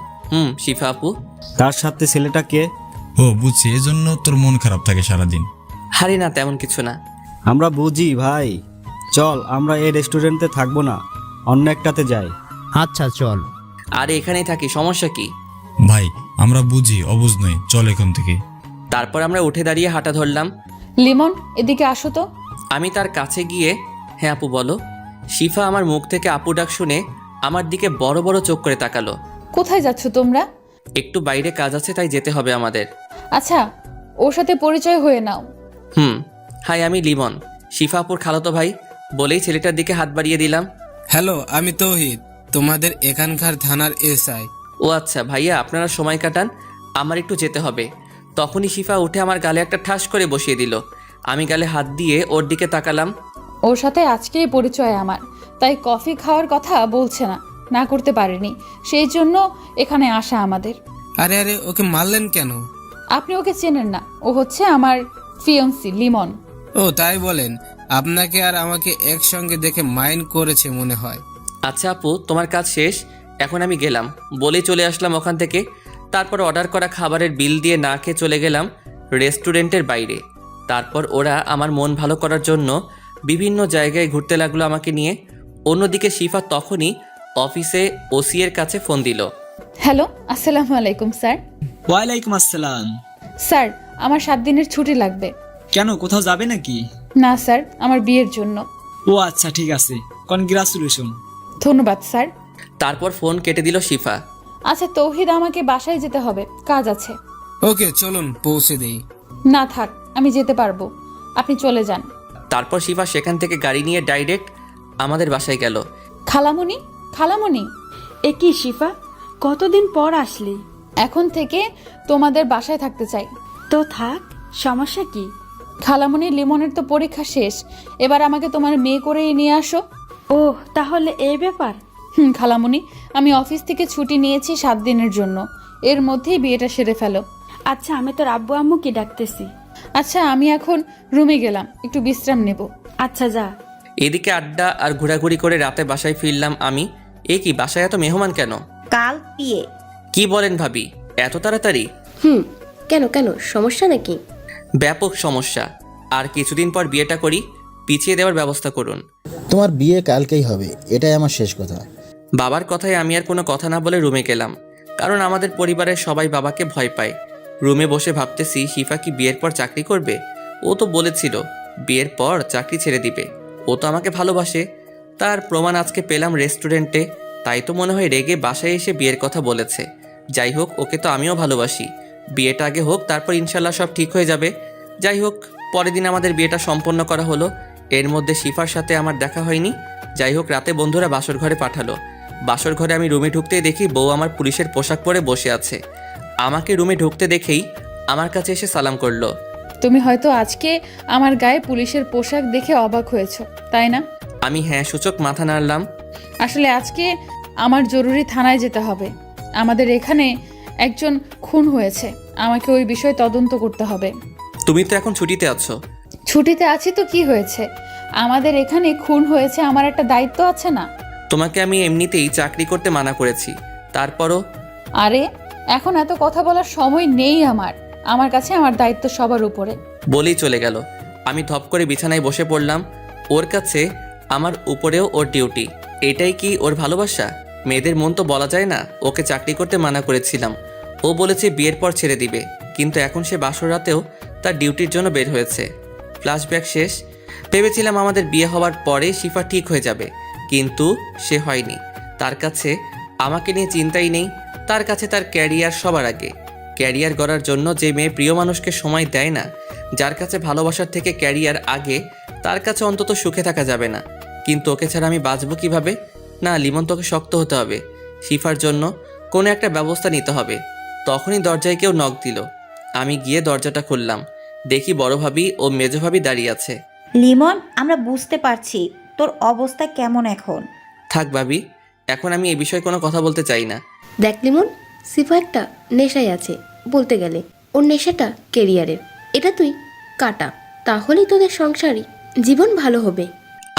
শিফা আপু। তার সাথে ছেলেটা কে? ও বুঝছি, এজন্য তোর মন খারাপ থাকে সারাদিন। হারি না, তেমন কিছু না। আমরা বুঝি ভাই, চল আমরা এই রেস্টুরেন্টে থাকবো না, অন্য একটাতে যাই। আচ্ছা চল। আরে এখানেই থাকি, সমস্যা কি? ভাই আমরা বুঝি, অবুঝ নই, চল এখান থেকে। তারপর আমরা উঠে দাঁড়িয়ে হাঁটা ধরলাম। লিমন, এদিকে আসো তো। আমি তার কাছে গিয়ে, হ্যাঁ আপু বলো। শিফা আমার মুখ থেকে আপু ডাক শুনে আমার দিকে বড় বড় চোখ করে তাকালো। কোথায় যাচ্ছ তোমরা? একটু বাইরে কাজ আছে, তাই যেতে হবে আমাদের। আচ্ছা, ওর সাথে পরিচয় হয়ে নাও। হাই, আমি লিমন, শিফা আপুর খালাতো ভাই। বলেই ছেলেটার দিকে হাত বাড়িয়ে দিলাম। হ্যালো, আমি তৌহিদ, তোমাদের এখানকার থানার এসআই। ও আচ্ছা ভাইয়া, আপনারা সময় কাটান, আমার একটু যেতে হবে। তখনই শিফা উঠে আমার গালে একটা ঠাস করে বসিয়ে দিল। আমি গালে হাত দিয়ে ওর দিকে তাকালাম। ওর সাথে আজকেই পরিচয় আমার, তাই কফি খাওয়ার কথা বলছে না, না করতে পারেনি, সেই জন্য এখানে আসা আমাদের। আরে আরে, ওকে মারলেন কেন? আপনি ওকে চেনেন না, ও হচ্ছে আমার ফিয়ন্সি লিমন। ও তাই বলেন? আপনাকে আর আমাকে একসঙ্গে দেখে মাইন্ড করেছে মনে হয়। আচ্ছা আপু, তোমার কাজ শেষ, এখন আমি গেলাম। বলেই চলে আসলাম ওখান থেকে। তারপর অর্ডার করা খাবারের বিল দিয়ে না খেয়ে চলে গেলাম রেস্টুরেন্টের বাইরে। তারপর ওরা আমার মন ভালো করার জন্য বিভিন্ন জায়গায় ঘুরতে লাগলো আমাকে নিয়ে। অন্যদিকে শিফা তখনই অফিসে ওসি এর কাছে ফোন দিল। হ্যালো, আসসালামু আলাইকুম স্যার। ওয়ালাইকুম আসসালাম। স্যার, আমার 7 দিনের ছুটি লাগবে। কেন, কোথাও যাবে নাকি? না স্যার, আমার বিয়ের জন্য। ও আচ্ছা, ঠিক আছে, কনগ্রাচুলেশন। ধন্যবাদ স্যার। তারপর ফোন কেটে দিল শিফা। আচ্ছা তৌহিদ, আমাকে বাসায় যেতে হবে, কাজ আছে। ওকে চলুন পৌঁছে দেই। না থাক, আমি যেতে পারবো, আপনি চলে যান। তারপর শিফা সেখান থেকে গাড়ি নিয়ে ডাইরেক্ট আমাদের বাসায় গেল। খালামণি, খালামণি। এ কি শিফা, কতদিন পর আসলি? এখন থেকে তোমাদের বাসায় থাকতে চাই। তো থাক, সমস্যা কি? খালামণি, লিমনের তো পরীক্ষা শেষ, এবার আমাকে তোমার মেয়ে করেই নিয়ে আসো। ও তাহলে এই ব্যাপার? খালামণি, আমি অফিস থেকে ছুটি নিয়েছি 7 দিনের জন্য, এর মধ্যেই বিয়েটা সেরে ফেলো। আচ্ছা, আমি তোর আব্বু আম্মুকে ডাকতেছি। আচ্ছা আমি এখন রুমে গেলাম, একটু বিশ্রাম নেব। আচ্ছা যা। এদিকে আড্ডা আর ঘোরাঘুরি করে রাতে বাসায় ফিরলাম আমি। এ কি, বাসায় এত মেহমান কেন? কাল বিয়ে। কি বলেন ভাবি, এত তাড়াতাড়ি? কেন কেন সমস্যা নাকি? ব্যাপক সমস্যা। আর কিছুদিন পর বিয়েটা করি, পিছিয়ে দেওয়ার ব্যবস্থা করুন। তোমার বিয়ে কালকেই হবে, এটাই আমার শেষ কথা। বাবার কথায় আমি আর কোনো কথা না বলে রুমে গেলাম, কারণ আমাদের পরিবারের সবাই বাবাকে ভয় পায়। রুমে বসে ভাবতেছি শিফা কি বিয়ের পর চাকরি করবে? ও তো বলেছিল বিয়ের পর চাকরি ছেড়ে দিবে। ও তো আমাকে ভালোবাসে, তার প্রমাণ আজকে পেলাম রেস্টুরেন্টে। তাই তো মনে হয় রেগে বাসায় এসে বিয়ের কথা বলেছে। যাই হোক, ওকে তো আমিও ভালোবাসি। বিয়েটা আগে হোক, তারপর ইনশাল্লাহ সব ঠিক হয়ে যাবে। যাই হোক, পরের দিন আমাদের বিয়েটা সম্পন্ন করা হলো। এর মধ্যে শিফার সাথে আমার দেখা হয়নি। যাই হোক, রাতে বন্ধুরা বাসর ঘরে পাঠালো। বাসর ঘরে আমি রুমে ঢুকতেই দেখি বউ আমার পুলিশের পোশাক পরে বসে আছে। আমাকে রুমে ঢুকতে দেখেই আমার কাছে এসে সালাম করলো। তুমি হয়তো আজকে আমার গায়ে পুলিশের পোশাক দেখে অবাক হয়েছো, তাই না? আমি হ্যাঁ সূচক মাথা নাড়লাম। আসলে আজকে আমার জরুরি থানায় যেতে হবে। আমাদের এখানে একজন খুন হয়েছে, আমাকে ওই বিষয়ে তদন্ত করতে হবে। তুমি তো এখন ছুটিতে আছো। ছুটিতে আছি তো কি হয়েছে? আমাদের এখানে খুন হয়েছে, আমার একটা দায়িত্ব আছে না? তোমাকে আমি এমনিতেই চাকরি করতে মানা করেছি, তারপরও? আরে এখন এত কথা বলার সময় নেই আমার কাছে আমার দায়িত্ব সবার উপরে। বলেই চলে গেল। আমি ধপ করে বিছানায় বসে পড়লাম। ওর কাছে আমার উপরেও ওর ডিউটি। এটাই কি ওর ভালোবাসা? মেয়েদের মন তো বলা যায় না। ওকে চাকরি করতে মানা করেছিলাম, ও বলেছে বিয়ের পর ছেড়ে দিবে, কিন্তু এখন সে বাসর রাতেও তার ডিউটির জন্য বের হয়েছে। ফ্ল্যাশব্যাক শেষ। ভেবেছিলাম আমাদের বিয়ে হওয়ার পরে শিফা ঠিক হয়ে যাবে, কিন্তু সে হয়নি। তার কাছে আমাকে নিয়ে চিন্তাই নেই। তার কাছে তার ক্যারিয়ার সবার আগে। ক্যারিয়ার গড়ার জন্য যে মেয়ে প্রিয় মানুষকে সময় দেয় না, যার কাছে ভালোবাসার থেকে ক্যারিয়ার আগে, তার কাছে অন্তত সুখে থাকা যাবে না। কিন্তু ওকে ছাড়া আমি বাঁচবো কিভাবে? না, লিমন, তোকে শক্ত হতে হবে। শিফার জন্য কোনো একটা ব্যবস্থা নিতে হবে। তখনই দরজায় কেউ নক দিল। আমি গিয়ে দরজাটা খুললাম। দেখি বড় ভাবি ও মেজো ভাবি দাঁড়িয়ে আছে। লিমন, আমরা বুঝতে পারছি তোর অবস্থা কেমন এখন। থাক ভাবি, এখন আমি এই বিষয়ে কোনো কথা বলতে চাই না। দেখ লিমন, সিফা একটা নেশায় আছে, বলতে গেলে ওর নেশাটা কেরিয়ারের। এটা তুই কাটা, তাহলেই তোদের সংসারই জীবন ভালো হবে।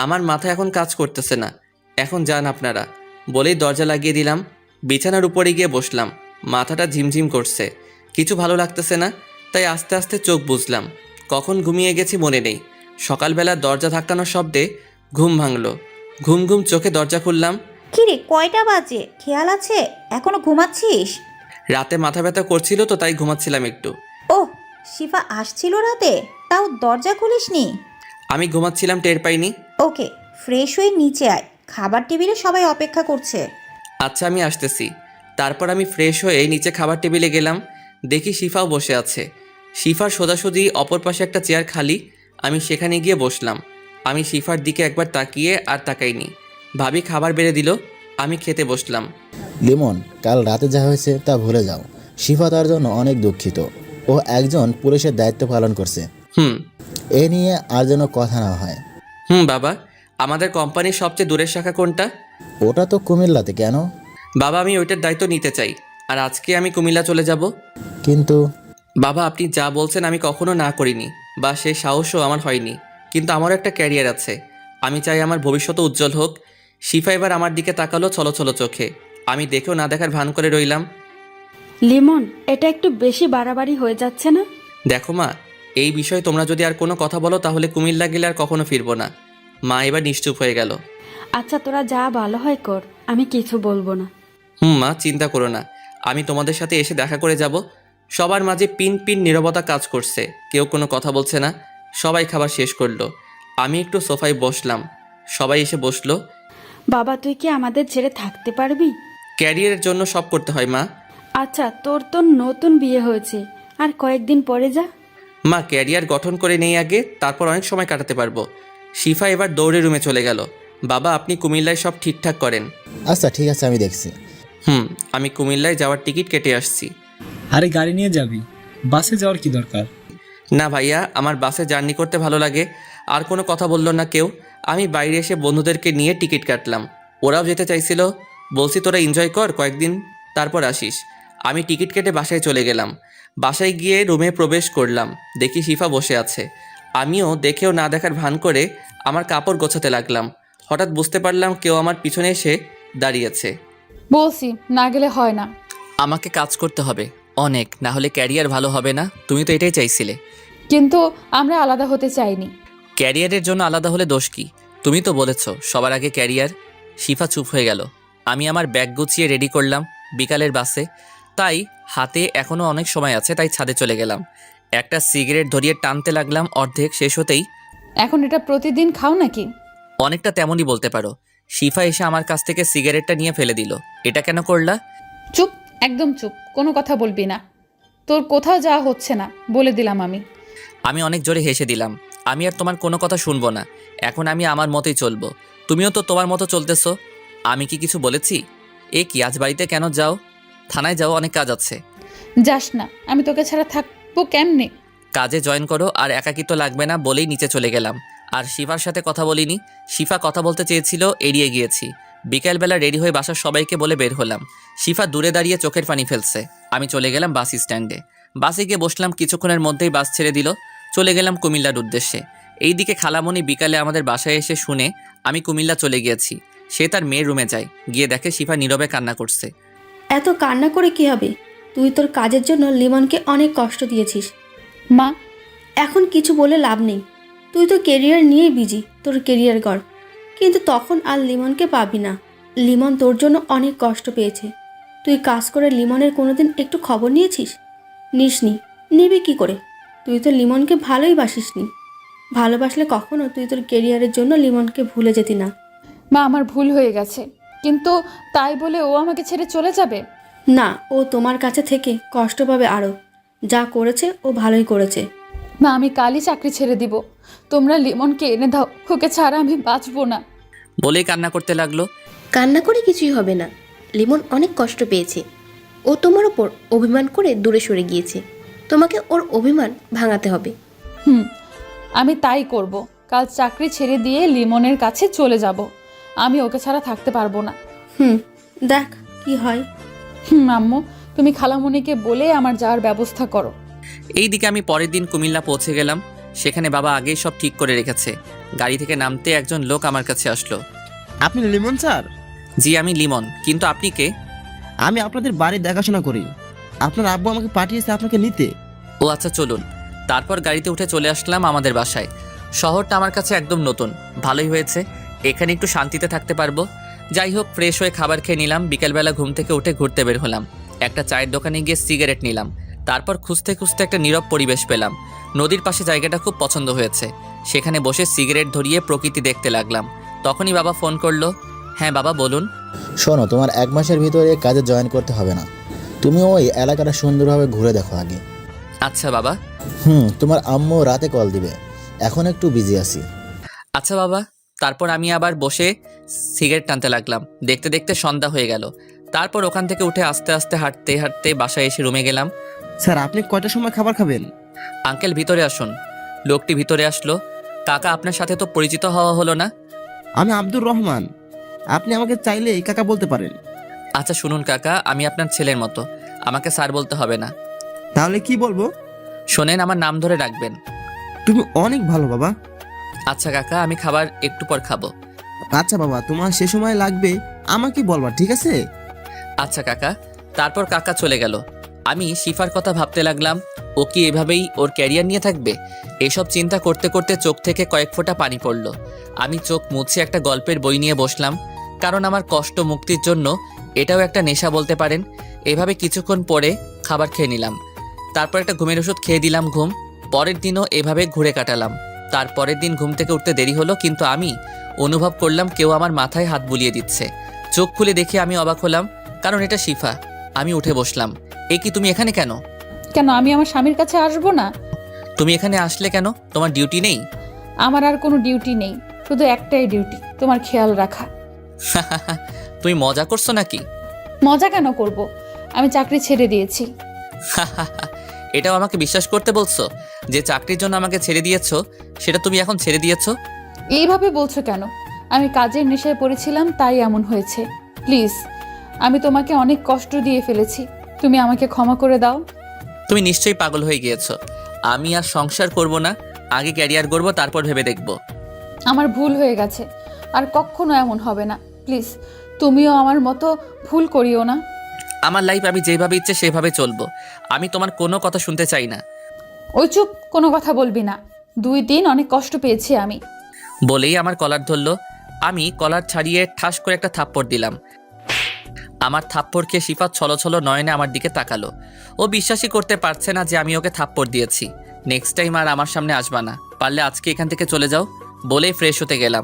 আমার মাথা এখন কাজ করতেছে না, এখন যান আপনারা, বলেই দরজা লাগিয়ে দিলাম। বিছানার উপরে গিয়ে বসলাম। মাথাটা ঝিমঝিম করছে, কিছু ভালো লাগতেছে না। তাই আস্তে আস্তে চোখ বুজলাম। কখন ঘুমিয়ে গেছি মনে নেই। সকালবেলা দরজা ধাক্কানোর শব্দে ঘুম ভাঙলো। ঘুম ঘুম চোখে দরজা খুললাম। কিরে, কয়টা বাজে? খেয়াল আছে এখনো ঘুমাচ্ছিস? রাতে মাথা ব্যথা করছিল তো, তাই ঘুমাচ্ছিলাম একটু। ওহ, শিফা আসছিল রাতে, তাও দরজা খুলিসনি? আমি ঘুমাচ্ছিলাম, টের পাইনি। ওকে, ফ্রেশ হয়ে নিচে আয়, খাবার টেবিলে সবাই অপেক্ষা করছে। আচ্ছা, আমি আসতেছি। তারপর আমি ফ্রেশ হয়ে নিচে খাবার টেবিলে গেলাম। দেখি শিফাও বসে আছে। শিফার সোজাসুজি অপর পাশে একটা চেয়ার খালি। আমি সেখানে গিয়ে বসলাম। আমি শিফার দিকে একবার তাকিয়ে আর তাকাইনি। ভাবি খাবার বেড়ে দিল, আমি খেতে বসলাম। লিমন, কাল রাতে যা হয়েছে তা ভুলে যাও। শিফা তার জন্য অনেক দুঃখিত। ও একজন পুলিশের দায়িত্ব পালন করছে। এ নিয়ে আর যেন কথা না হয়। বাবা, আমাদের কোম্পানির সবচেয়ে দূরের শাখা কোনটা? ওটা তো কুমিল্লাতে। কেন? বাবা, আমি ওইটার দায়িত্ব নিতে চাই, আর আজকে আমি কুমিল্লা চলে যাব। কিন্তু বাবা, আপনি যা বলছেন আমি কখনো না করিনি, বা সেই সাহসও আমার হয়নি। কিন্তু আমারও একটা ক্যারিয়ার আছে। আমি চাই আমার ভবিষ্যৎ উজ্জ্বল হোক। শিফা এবার আমার দিকে তাকালো ছলো ছলো চোখে। আমি দেখেও না দেখার ভান করে রইলাম। লিমন, এটা একটু বেশি বাড়াবাড়ি হয়ে যাচ্ছে না? দেখো মা, এই বিষয়ে তোমরা যদি আর কোনো কথা বলো তাহলে কুমিল্লা গেলে আর কখনো ফিরবো না। মা এবার নিশ্চুপ হয়ে গেল। আচ্ছা, তোরা যা ভালো হয় কর, আমি কিছু বলবো না। মা, চিন্তা করো না, আমি তোমাদের সাথে এসে দেখা করে যাব। সবার মাঝে পিন পিন নীরবতা কাজ করছে, কেউ কোনো কথা বলছে না। সবাই খাবার শেষ করলো। আমি একটু সোফায় বসলাম, সবাই এসে বসলো। বাবা, তুই কি আমাদের ছেড়ে থাকতে পারবি? ক্যারিয়ারের জন্য সব করতে হয় মা। আচ্ছা, তোর তো নতুন বিয়ে হয়েছে, আর কয়েকদিন পরে যা। মা, ক্যারিয়ার গঠন করে নেই আগে, তারপর অনেক সময় কাটাতে পারবো। শিফা এবার দৌড়ে রুমে চলে গেল। বাবা, আপনি কুমিল্লায় সব ঠিকঠাক করেন। আচ্ছা ঠিক আছে, আমি দেখছি। আমি কুমিল্লায় যাওয়ার টিকিট কেটে আসছি। আরে গাড়ি নিয়ে যাবি, বাসে যাওয়ার কি দরকার? না ভাইয়া, আমার বাসে জার্নি করতে ভালো লাগে। আর কোনো কথা বললো না কেউ। আমি বাইরে এসে বন্ধুদেরকে নিয়ে টিকিট কাটলাম। ওরাও যেতে চাইছিল। বলছি তোরা এনজয় কর কয়েকদিন, তারপর আসিস। আমি টিকিট কেটে বাসায় চলে গেলাম। বাসায় গিয়ে রুমে প্রবেশ করলাম, দেখি শিফা বসে আছে। আমিও দেখেও না দেখার ভান করে আমার কাপড় গোছাতে লাগলাম। হঠাৎ বুঝতে পারলাম কেউ আমার পিছনে এসে দাঁড়িয়েছে। বলছি না গেলে হয় না। আমাকে কাজ করতে হবে অনেক, না হলে ক্যারিয়ার ভালো হবে না। তুমি তো এটাই চাইছিলে। কিন্তু আমরা আলাদা হতে চাইনি। ক্যারিয়ারের জন্য আলাদা হলে দোষ কি? তুমি তো বলেছো সবার আগে ক্যারিয়ার। শিফা চুপ হয়ে গেল। আমি আমার ব্যাগ গুছিয়ে রেডি করলাম বিকালের বাসে, তাই হাতে এখনও অনেক সময় আছে, তাই ছাদে চলে গেলাম। একটা সিগারেট ধরিয়ে টানতে লাগলাম, অর্ধেক শেষ হতেই এখন এটা প্রতিদিন খাও নাকি? অনেকটা তেমনই বলতে পারো। শিফা এসে আমার কাছ থেকে সিগারেটটা নিয়ে ফেলে দিল। এটা কেন করলা? চুপ, একদম চুপ, কোনো কথা বলবি না। তোর কোথাও যাওয়া হচ্ছে না, বলে দিলাম আমি। আমি অনেক জোরে হেসে দিলাম। আমি আর তোমার কোনো কথা শুনবো না। এখন আমি আমার মতোই চলবো, তুমিও তো তোমার মতো চলতেছো। আমি কি কিছু বলেছি? এ কি, আজ বাড়িতে কেন যাও? থানায় যাও, অনেক কাজ আছে। যাস না, আমি তোকে ছাড়া থাকবো কেমনে? কাজে জয়েন করো, আর একাকিত্ব লাগবে না বলেই নিচে চলে গেলাম। আর শিফার সাথে কথা বলিনি। শিফা কথা বলতে চেয়েছিল, এড়িয়ে গিয়েছি। বিকেলবেলা রেডি হয়ে বাসার সবাইকে বলে বের হলাম। শিফা দূরে দাঁড়িয়ে চোখের পানি ফেলছে। আমি চলে গেলাম বাস স্ট্যান্ডে। বাসে গিয়ে বসলাম, কিছুক্ষণের মধ্যেই বাস ছেড়ে দিল। চলে গেলাম কুমিল্লার উদ্দেশ্যে। এইদিকে খালামণি বিকালে আমাদের বাসায় এসে শুনে আমি কুমিল্লা চলে গিয়েছি। সে তার মেয়ের রুমে যায়, গিয়ে দেখে শিফা নীরবে কান্না করছে। এত কান্না করে কি হবে? তুই তোর কাজের জন্য লিমনকে অনেক কষ্ট দিয়েছিস। মা, এখন কিছু বলে লাভ নেই। তুই তো কেরিয়ার নিয়েই বিজি, তোর কেরিয়ার গড়। কিন্তু তখন আর লিমনকে পাবি না। লিমন তোর জন্য অনেক কষ্ট পেয়েছে। তুই কাজ করে লিমনের কোনোদিন একটু খবর নিয়েছিস? নিসনি, নিবি কি করে? তুই তো লিমনকে ভালোই বাসিসনি। ভালোবাসলে কখনো তুই তোর কেরিয়ারের জন্য লিমনকে ভুলে যেতি না। মা আমার ভুল হয়ে গেছে, কিন্তু তাই বলে ও আমাকে ছেড়ে চলে যাবে? না, ও তোমার কাছে থেকে কষ্ট পাবে আরও। যা করেছে ও ভালোই করেছে। মা আমি কালই চাকরি ছেড়ে দিব। তোমরা লিমনকে এনে দাও, ওকে ছাড়া আমি বাঁচবো না। বলেই কান্না করতে লাগলো। কান্না করে কিছুই হবে না। লিমন অনেক কষ্ট পেয়েছে। ও তোমার ওপর অভিমান করে দূরে সরে গিয়েছে। তোমাকে ওর অভিমান ভাঙাতে হবে। আমি তাই করব। কাল চাকরি ছেড়ে দিয়ে লিমনের কাছে চলে যাব। আমি ওকে ছাড়া থাকতে পারবো না। দেখ কি হয়। আম্মু, তুমি খালামণিকে বলে আমার যাওয়ার ব্যবস্থা করো। এইদিকে আমি পরের দিন কুমিল্লা পৌঁছে গেলাম। সেখানে বাবা আগেই সব ঠিক করে রেখেছে। গাড়ি থেকে নামতে একজন লোক আমার কাছে আসলো। আপনি লিমন স্যার? জি আমি লিমন, কিন্তু আপনি কে? আমি আপনাদের বাড়ি দেখাশোনা করি। আপনার আব্বু আমাকে পাঠিয়েছে আপনাকে নিতে। ও আচ্ছা, চলুন। তারপর গাড়িতে উঠে চলে আসলাম আমাদের বাসায়। শহরটা আমার কাছে একদম নতুন, ভালোই হয়েছে। এখানে একটু শান্তিতে থাকতে পারবো। যাই হোক, ফ্রেশ হয়ে খাবার খেয়ে নিলাম। বিকেলবেলা ঘুম থেকে উঠে ঘুরতে বের হলাম। একটা চায়ের দোকানে গিয়ে সিগারেট নিলাম। তারপর খুঁজতে খুঁজতে একটা নীরব পরিবেশ পেলাম। নদীর পাশে জায়গাটা খুব পছন্দ হয়েছে। সেখানে বসে সিগারেট ধরিয়ে প্রকৃতি দেখতে লাগলাম। তখনই বাবা ফোন করলো। হ্যাঁ বাবা বলুন। শোনো, তোমার 1 মাসের ভিতরে কাজে জয়েন করতে হবে না। তুমি ওই এলাকাটা সুন্দরভাবে ঘুরে দেখো আগে। আচ্ছা বাবা। তোমার আম্মু রাতে কল দিবে, এখন একটু বিজি আছি। আচ্ছা বাবা। তারপর আমি আবার বসে সিগারেট টানতে লাগলাম। দেখতে দেখতে সন্ধ্যা হয়ে গেল। তারপর ওখান থেকে উঠে আস্তে আস্তে হাঁটতে হাঁটতে বাসায় এসে রুমে গেলাম। স্যার আপনি কয়টার সময় খাবার খাবেন? আঙ্কেল ভিতরে আসুন। লোকটি ভিতরে আসলো। কাকা, আপনার সাথে তো পরিচিত হওয়া হলো না। আমি আব্দুর রহমান। আপনি আমাকে চাইলে এই কাকা বলতে পারেন। আচ্ছা শুনুন কাকা, আমি আপনার ছেলের মতো, আমাকে স্যার বলতে হবে না। তাহলে কি বলবো? শোনেন, আমার নাম ধরে রাখবেন। তুমি অনেক ভালো বাবা। আচ্ছা কাকা, আমি খাবার একটু পর খাবো। আচ্ছা বাবা, তোমার সে সময় লাগবে আমাকে বলবা, ঠিক আছে? আচ্ছা কাকা। তারপর কাকা চলে গেল। আমি শিফার কথা ভাবতে লাগলাম। ও কি এভাবেই ওর ক্যারিয়ার নিয়ে থাকবে? এসব চিন্তা করতে করতে চোখ থেকে কয়েক ফোঁটা পানি পড়ল। আমি চোখ মুছে একটা গল্পের বই নিয়ে বসলাম, কারণ আমার কষ্ট মুক্তির জন্য এটাও একটা নেশা বলতে পারেন। এভাবে কিছুক্ষণ পরে খাবার খেয়ে নিলাম। তারপর একটা ঘুমের ওষুধ খেয়ে দিলাম ঘুম। পরের দিনও এভাবে ঘুরে কাটালাম। তারপরের দিন ঘুম থেকে উঠতে দেরি হলো, কিন্তু আমি অনুভব করলাম কেউ আমার মাথায় হাত বুলিয়ে দিচ্ছে। চোখ খুলে দেখে আমি অবাক হলাম, কারণ এটা শিফা। আমি উঠে বসলাম। এ কি, তুমি এখানে কেন? কেন, আমি আমার স্বামীর কাছে আসবো না? তুমি এখানে আসলে কেন? তোমার ডিউটি নেই? আমার আর কোনো ডিউটি নেই, শুধু একটাই ডিউটি, তোমার খেয়াল রাখা। তুমি মজা করছো নাকি? মজা কেন করব? আমি চাকরি ছেড়ে দিয়েছি। এটাও আমাকে বিশ্বাস করতে বলছো যে চাকরির জন্য আমাকে ছেড়ে দিয়েছো, সেটা তুমি এখন ছেড়ে দিয়েছো? এইভাবে বলছো কেন? আমি কাজের নেশায় পড়েছিলাম, তাই এমন হয়েছে। প্লিজ, আমি তোমাকে অনেক কষ্ট দিয়ে ফেলেছি, তুমি আমাকে ক্ষমা করে দাও। তুমি নিশ্চয়ই পাগল হয়ে গিয়েছো। আমি আর সংসার করব না, আগে ক্যারিয়ার গড়বো, তারপর ভেবে দেখব। আমার ভুল হয়ে গেছে, আর কখনো এমন হবে না। প্লিজ তুমিও আমার মতো ভুল করিও না। আমার লাইফ আমি যেভাবে ইচ্ছে সেভাবে চলবো। আমি তোমার কোনো কথা শুনতে চাই না। ওই চুপ, কোনো কথা বলবি না। 2 দিন অনেক কষ্ট পেয়েছি আমি। বলেই আমার কলার ধরলো। আমি কলার ছাড়িয়ে ঠাস করে একটা থাপ্পড় দিলাম। আমার থাপ্পড় খেয়ে শিফা ছলছল নয়নে আমার দিকে তাকালো। ও বিশ্বাসই করতে পারছে না যে আমি ওকে থাপ্পড় দিয়েছি। নেক্সট টাইম আর আমার সামনে আসবা না, পারলে আজকে এখান থেকে চলে যাও। বলেই ফ্রেশ হতে গেলাম।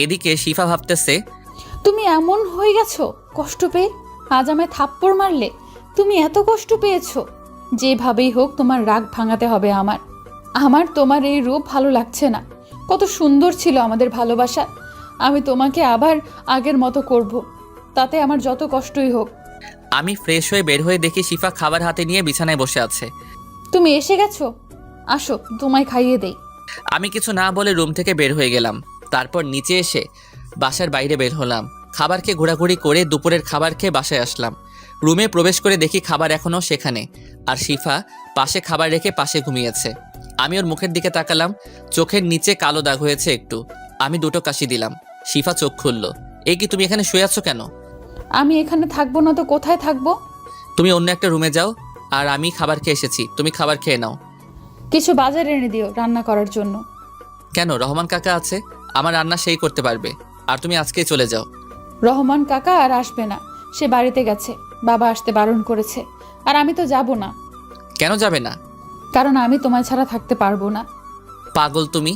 এদিকে শিফা ভাবতেছে, তুমি এমন হয়ে গেছো কষ্ট পেয়ে? আজ আমায় থাপ্পড় মারলে? তুমি এত কষ্ট পেয়েছো? যেভাবেই হোক তোমার রাগ ভাঙাতে হবে আমার তোমার এই রূপ ভালো লাগছে না। কত সুন্দর ছিল আমাদের ভালোবাসা। আমি তোমাকে আবার আগের মতো করব, তাতে আমার যত কষ্টই হোক। আমি ফ্রেশ হয়ে বের হয়ে দেখি শিফা খাবার হাতে নিয়ে বিছানায় বসে আছে। তুমি এসে গেছো, আসো তোমায় খাইয়ে দেই। আমি কিছু না বলে রুম থেকে বের হয়ে গেলাম। তারপর নিচে এসে বাসার বাইরে বের হলাম। খাবার খেয়ে ঘোরাঘুরি করে দুপুরের খাবার খেয়ে বাসায় আসলাম। রুমে প্রবেশ করে দেখি খাবার এখনও সেখানে, আর শিফা পাশে খাবার রেখে পাশে ঘুমিয়েছে। আমি ওর মুখের দিকে তাকালাম, চোখের নিচে কালো দাগ হয়েছে একটু। আমি 2টো কাশি দিলাম। শিফা চোখ খুলল। এই কি, তুমি এখানে শুয়ে আছো কেন? আমি এখানে থাকবো না তো কোথায় থাকবো? তুমি অন্য একটা রুমে যাও, আর আমি খাবার খেয়ে এসেছি, তুমি খাবার খেয়ে নাও। কিছু বাজার এনে দিও রান্না করার জন্য। কেন? রহমান কাকা আছে, আমার রান্না সেই করতে পারবে। আর তুমি আজকেই চলে যাও। রহমান কাকা আর আসবে না, সে বাড়িতে গেছে। বাবা আসতে বারণ করেছে। আর আমি তো যাব না। কেন যাবে না? কারণ আমি তোমায় ছাড়া থাকতে পারবো না। পাগল তুমি।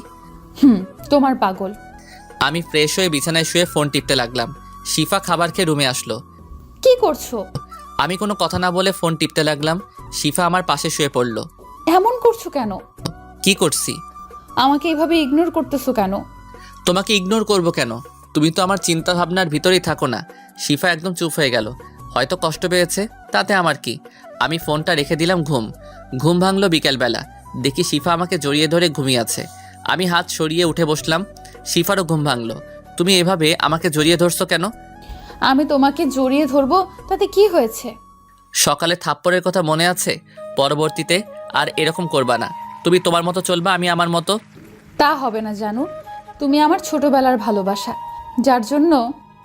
তোমার পাগল। আমি ফ্রেশ হয়ে বিছানায় শুয়ে ফোন টিপতে লাগলাম। শিফা খাবার খেয়ে রুমে আসলো। কি করছো? আমি কোনো কথা না বলে ফোন টিপতে লাগলাম। শিফা আমার পাশে শুয়ে পড়ল। এমন করছো কেন? কি করছি? আমাকে এভাবে ইগনোর করতেছো কেন? তোমাকে ইগনোর করব কেন? তুমি তো আমার চিন্তা ভাবনার ভিতরেই থাকো না। শিফা একদম চুপ হয়ে গেল। হয়তো কষ্ট পেয়েছে, তাতে আমার কি। আমি ফোনটা রেখে দিলাম। ঘুম ভাঙলো বিকেলবেলা। দেখি শিফা আমাকে জড়িয়ে ধরে ঘুমিয়ে আছে। আমি হাত সরিয়ে উঠে বসলাম। শিফারও ঘুম ভাঙলো। তুমি এভাবে আমাকে জড়িয়ে ধরছো কেন? আমি তোমাকে জড়িয়ে ধরবো তাতে কি হয়েছে? সকালে থাপ্পড়ের কথা মনে আছে? পরবর্তীতে আর এরকম করবা না। তুমি তোমার মতো চলবা, আমি আমার মতো। তা হবে না জানো। তুমি আমার ছোটবেলার ভালোবাসা, যার জন্য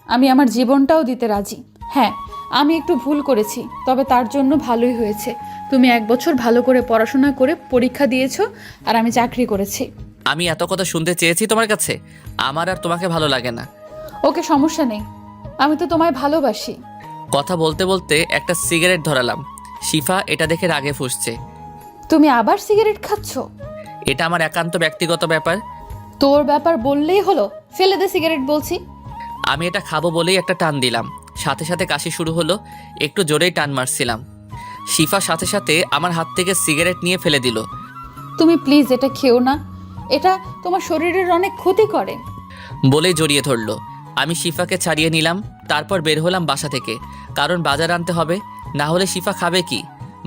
আমি আমার জীবনটাও দিতে রাজি। হ্যাঁ, আমি একটু ভুল করেছি, তবে তার জন্য ভালোই হয়েছে। তুমি 1 বছর ভালো করে পড়াশোনা করে পরীক্ষা দিয়েছো, আর আমি চাকরি করেছি। আমি এত কথা শুনতে চেয়েছি তোমার কাছে? আমার আর তোমাকে ভালো লাগে না। ওকে, সমস্যা নেই, আমি তো তোমায় ভালোবাসি। কথা বলতে বলতে একটা সিগারেট ধরালাম। শিফা এটা দেখে রাগে ফুঁসছে। তুমি আবার সিগারেট খাচ্ছ? এটা আমার একান্ত ব্যক্তিগত ব্যাপার। তোর ব্যাপার বললেই হলো, ফেলে দে সিগারেট বলছি। আমি এটা খাবো বলেই একটা টান দিলাম। সাথে সাথে কাশি শুরু হলো। একটু জোরেই টান মারছিলাম। শিফা সাথে সাথে আমার হাত থেকে সিগারেট নিয়ে ফেলে দিল। তুমি প্লিজ এটা খেও না, এটা তোমার শরীরের অনেক ক্ষতি করে। বলেই জড়িয়ে ধরলো। আমি শিফাকে ছাড়িয়ে নিলাম। তারপর বের হলাম বাসা থেকে, কারণ বাজার আনতে হবে, না হলে শিফা খাবে কি।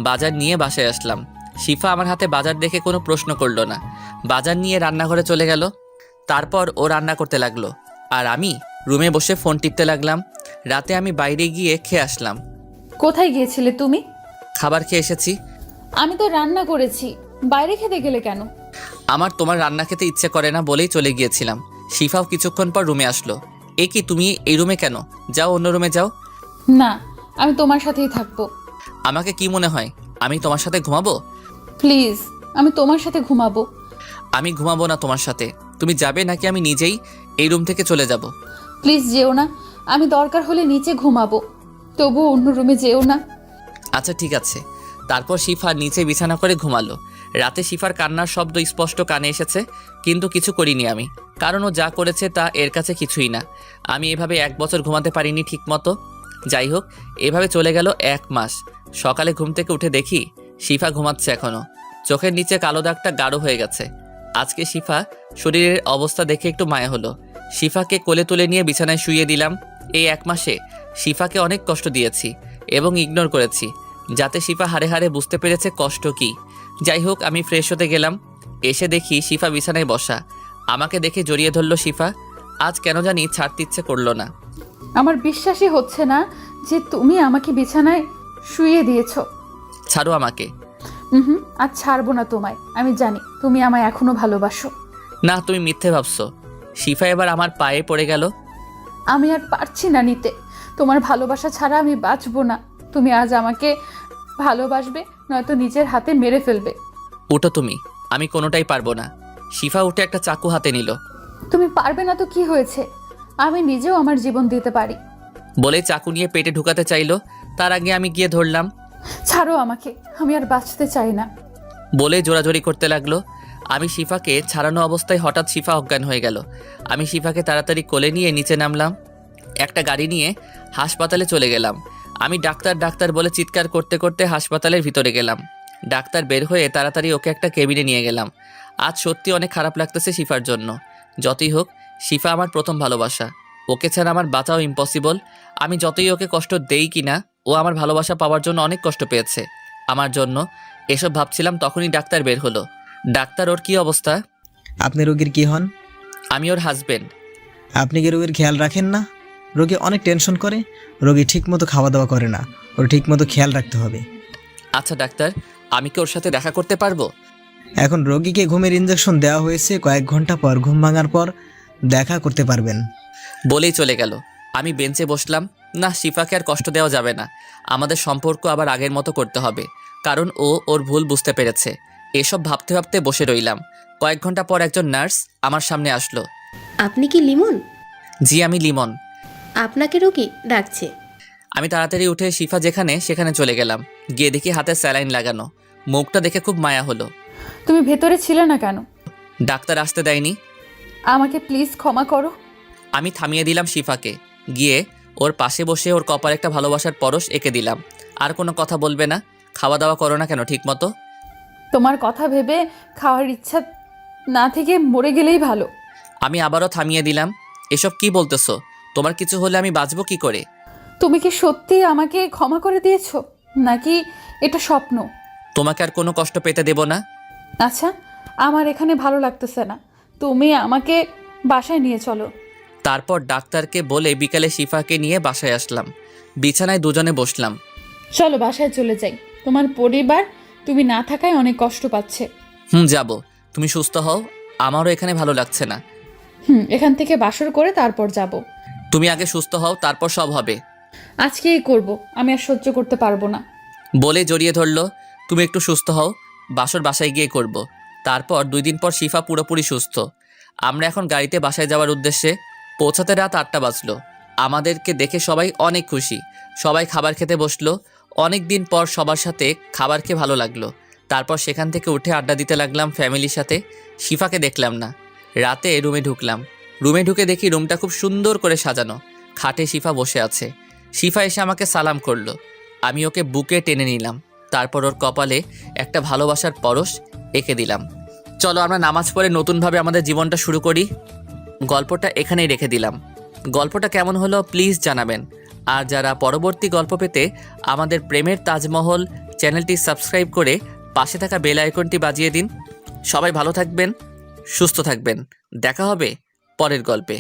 বাজার নিয়ে বাসায় আসলাম। শিফা আমার হাতে বাজার দেখে কোনো প্রশ্ন করলো না। বাজার নিয়ে রান্নাঘরে চলে গেল। তারপর ও রান্না করতে লাগলো, আর আমি রুমে বসে ফোন টিপতে লাগলাম। রাতে আমি বাইরে গিয়ে খেয়ে আসলাম। কোথায় গিয়েছিলে তুমি? খাবার খেয়ে এসেছি। আমি তো রান্না করেছি, বাইরে খেতে গেলে কেন? আমার তোমার রান্না খেতে ইচ্ছে করে না বলেই চলে গিয়েছিলাম। শিফাও কিছুক্ষণ পর রুমে আসলো। এ কি, তুমি এই রুমে কেন? যাও অন্য রুমে যাও। না, আমি তোমার সাথেই থাকবো। আমাকে কি মনে হয় আমি তোমার সাথে ঘুমাবো? প্লিজ, আমি তোমার সাথে ঘুমাবো। আমি ঘুমাবো না তোমার সাথে। তুমি যাবে নাকি আমি নিজেই এই রুম থেকে চলে যাব? প্লিজ যেও না, আমি দরকার হলে নিচে ঘুমাবো, তবুও অন্য রুমে যেও না। আচ্ছা ঠিক আছে। তারপর শিফা নিচে বিছানা করে ঘুমালো। রাতে শিফার কান্নার শব্দ স্পষ্ট কানে এসেছে, কিন্তু কিছু করিনি আমি, কারণ ও যা করেছে তা এর কাছে কিছুই না। আমি এভাবে 1 বছর ঘুমাতে পারিনি ঠিক মতো। যাই হোক, এভাবে চলে গেল 1 মাস। সকালে ঘুম থেকে উঠে দেখি শিফা ঘুমাচ্ছে এখনও। চোখের নিচে কালো দাগটা গাঢ় হয়ে গেছে। আজকে শিফা শরীরের অবস্থা দেখে একটু মায়া হলো। শিফাকে কোলে তুলে নিয়ে বিছানায় শুইয়ে দিলাম। এই 1 মাসে শিফাকে অনেক কষ্ট দিয়েছি এবং ইগনোর করেছি, যাতে শিফা হাড়ে হাড়ে বুঝতে পেরেছে কষ্ট কি। যাই হোক, আমি ফ্রেশ হতে গেলাম। এসে দেখি শিফা বিছানায় বসা। আমাকে দেখে জড়িয়ে ধরলো শিফা। আজ কেন জানি ছাড়তে ইচ্ছে করলো না। আমার বিশ্বাসই হচ্ছে না যে তুমি আমাকে বিছানায় শুইয়ে দিয়েছো। ছাড়ো আমাকে। হুম, আজ ছাড়বো না তোমায়। আমি জানি তুমি আমায় এখনো ভালোবাসো। না, তুমি মিথ্যে ভাবছো। শিফা এবার আমার পায়ে পড়ে গেল। আমি আর পারছি না নিতে, তোমার ভালোবাসা ছাড়া আমি বাঁচবো না। তুমি আজ আমাকে ভালোবাসবে, নয়তো নিজের হাতে মেরে ফেলবে। উঠো তুমি, আমি কোনোটাই পারবো না। শিফা উঠে একটা চাকু হাতে নিল। তুমি পারবে না তো কি হয়েছে, আমি নিজেও আমার জীবন দিতে পারি। বলে চাকু নিয়ে পেটে ঢুকাতে চাইলো, তার আগে আমি গিয়ে ধরলাম। ছাড়ো আমাকে, আমি আর বাঁচতে চাই না। বলে জোরাজোরি করতে লাগলো। আমি শিফাকে ছাড়ানো অবস্থায় হঠাৎ শিফা অজ্ঞান হয়ে গেল। আমি শিফাকে তাড়াতাড়ি কোলে নিয়ে নিচে নামলাম। একটা গাড়ি নিয়ে হাসপাতালে চলে গেলাম। আমি ডাক্তার ডাক্তার বলে চিৎকার করতে করতে হাসপাতালের ভিতরে গেলাম। ডাক্তার বের হয়ে তাড়াতাড়ি ওকে একটা কেবিনে নিয়ে গেলাম। আজ সত্যি অনেক খারাপ লাগতেছে শিফার জন্য। যতই হোক, শিফা আমার প্রথম ভালোবাসা। ওকে ছাড়া আমার বাঁচাও ইম্পসিবল। আমি যতই ওকে কষ্ট দেই কিনা, ও আমার ভালোবাসা পাওয়ার জন্য অনেক কষ্ট পেয়েছে আমার জন্য। এসব ভাবছিলাম, তখনই ডাক্তার বের হলো। ডাক্তার, ওর কি অবস্থা? আপনি রোগীর কি হন? আমি ওর হাজবেন্ড। আপনি কি রোগীর খেয়াল রাখেন না? রোগী অনেক টেনশন করে, রোগী ঠিকমতো খাওয়া দাওয়া করে না, ওর ঠিকমতো খেয়াল রাখতে হবে। আচ্ছা ডাক্তার, আমি কি ওর সাথে দেখা করতে পারবো? এখন রোগীকে ঘুমের ইঞ্জেকশন দেওয়া হয়েছে, কয়েক ঘন্টা পর ঘুম ভাঙার পর দেখা করতে পারবেন। বলেই চলে গেল। আমি বেঞ্চে বসলাম। না, শিফাকে আর কষ্ট দেওয়া যাবে না। আমাদের সম্পর্ক আবার আগের মতো করতে হবে, কারণ ও ওর ভুল বুঝতে পেরেছে। এসব ভাবতে ভাবতে বসে রইলাম। কয়েক ঘন্টা পর একজন নার্স আমার সামনে আসলো। আপনি কি লিমন? জি, আমি লিমন। আপনাকে রোগী ডাকছে। আমি তাড়াতাড়ি উঠে শিফা যেখানে সেখানে চলে গেলাম। গিয়ে দেখি হাতে স্যালাইন লাগানো। মুখটা দেখে খুব মায়া হলো। তুমি ভেতরে ছিলে না কেন? ডাক্তার আসতে দেয়নি। আমাকে প্লিজ ক্ষমা করো। আমি থামিয়ে দিলাম শিফাকে। গিয়ে ওর পাশে বসে ওর কপালে একটা ভালোবাসার পরশ এঁকে দিলাম। আর কোনো কথা বলবে না? খাওয়া দাওয়া করো না কেন ঠিক মতো? তোমার কথা ভেবে খাওয়ার ইচ্ছা না থেকে মরে গেলেই ভালো। আমি আবারও থামিয়ে দিলাম। এসব কি বলতেছো? তোমার কিছু হলে আমি বাঁচবো কি করে? তুমি কি সত্যি আমাকে ক্ষমা করে দিয়েছো, নাকি এটা স্বপ্ন? তোমাকে আর কোনো কষ্ট পেতে দেব না। আচ্ছা, আমার এখানে ভালো লাগতেছে না, তুমি আমাকে বাসায় নিয়ে চলো। তারপর ডাক্তারকে বলে বিকালে শিফাকে নিয়ে বাসায় আসলাম। বিছানায় দুজনে বসলাম। চলো বাসায় চলে যাই, তোমার পরিবার তুমি না থাকায় অনেক কষ্ট পাচ্ছে। যাব। তুমি সুস্থ হও, আমারও এখানে ভালো লাগছে না। এখান থেকে বাসর করে তারপর যাব। তুমি আগে সুস্থ হও, তারপর সব হবে। আজকেই করব, আমি আর সহ্য করতে পারবো না। বলে জড়িয়ে ধরলো। তুমি একটু সুস্থ হও, বাসর বাসায় গিয়ে করব। তারপর 2 দিন পর শিফা পুরোপুরি সুস্থ। আমরা এখন গাড়িতে বাসায় যাওয়ার উদ্দেশ্যে। পৌঁছাতে রাত 8টা বাজলো। আমাদেরকে দেখে সবাই অনেক খুশি। সবাই খাবার খেতে বসলো। অনেক দিন পর সবার সাথে খাবার খেয়ে ভালো লাগলো। তারপর সেখান থেকে উঠে আড্ডা দিতে লাগলাম ফ্যামিলির সাথে। শিফাকে দেখলাম না। রাতে রুমে ঢুকলাম। রুমে ঢুকে দেখি রুমটা খুব সুন্দর করে সাজানো। খাটে শিফা বসে আছে। শিফা এসে আমাকে সালাম করলো। আমি ওকে বুকে টেনে নিলাম। তারপর ওর কপালে একটা ভালোবাসার পরশ এঁকে দিলাম। চলো আমরা নামাজ পড়ে নতুনভাবে আমাদের জীবনটা শুরু করি। গল্পটা এখানেই রেখে দিলাম। গল্পটা কেমন হলো প্লিজ জানাবেন। আর যারা পরবর্তী গল্প পেতে আমাদের প্রেমের তাজমহল চ্যানেলটি সাবস্ক্রাইব করে পাশে থাকা বেল আইকনটি বাজিয়ে দিন। সবাই ভালো থাকবেন, সুস্থ থাকবেন। দেখা হবে পরের গল্পে।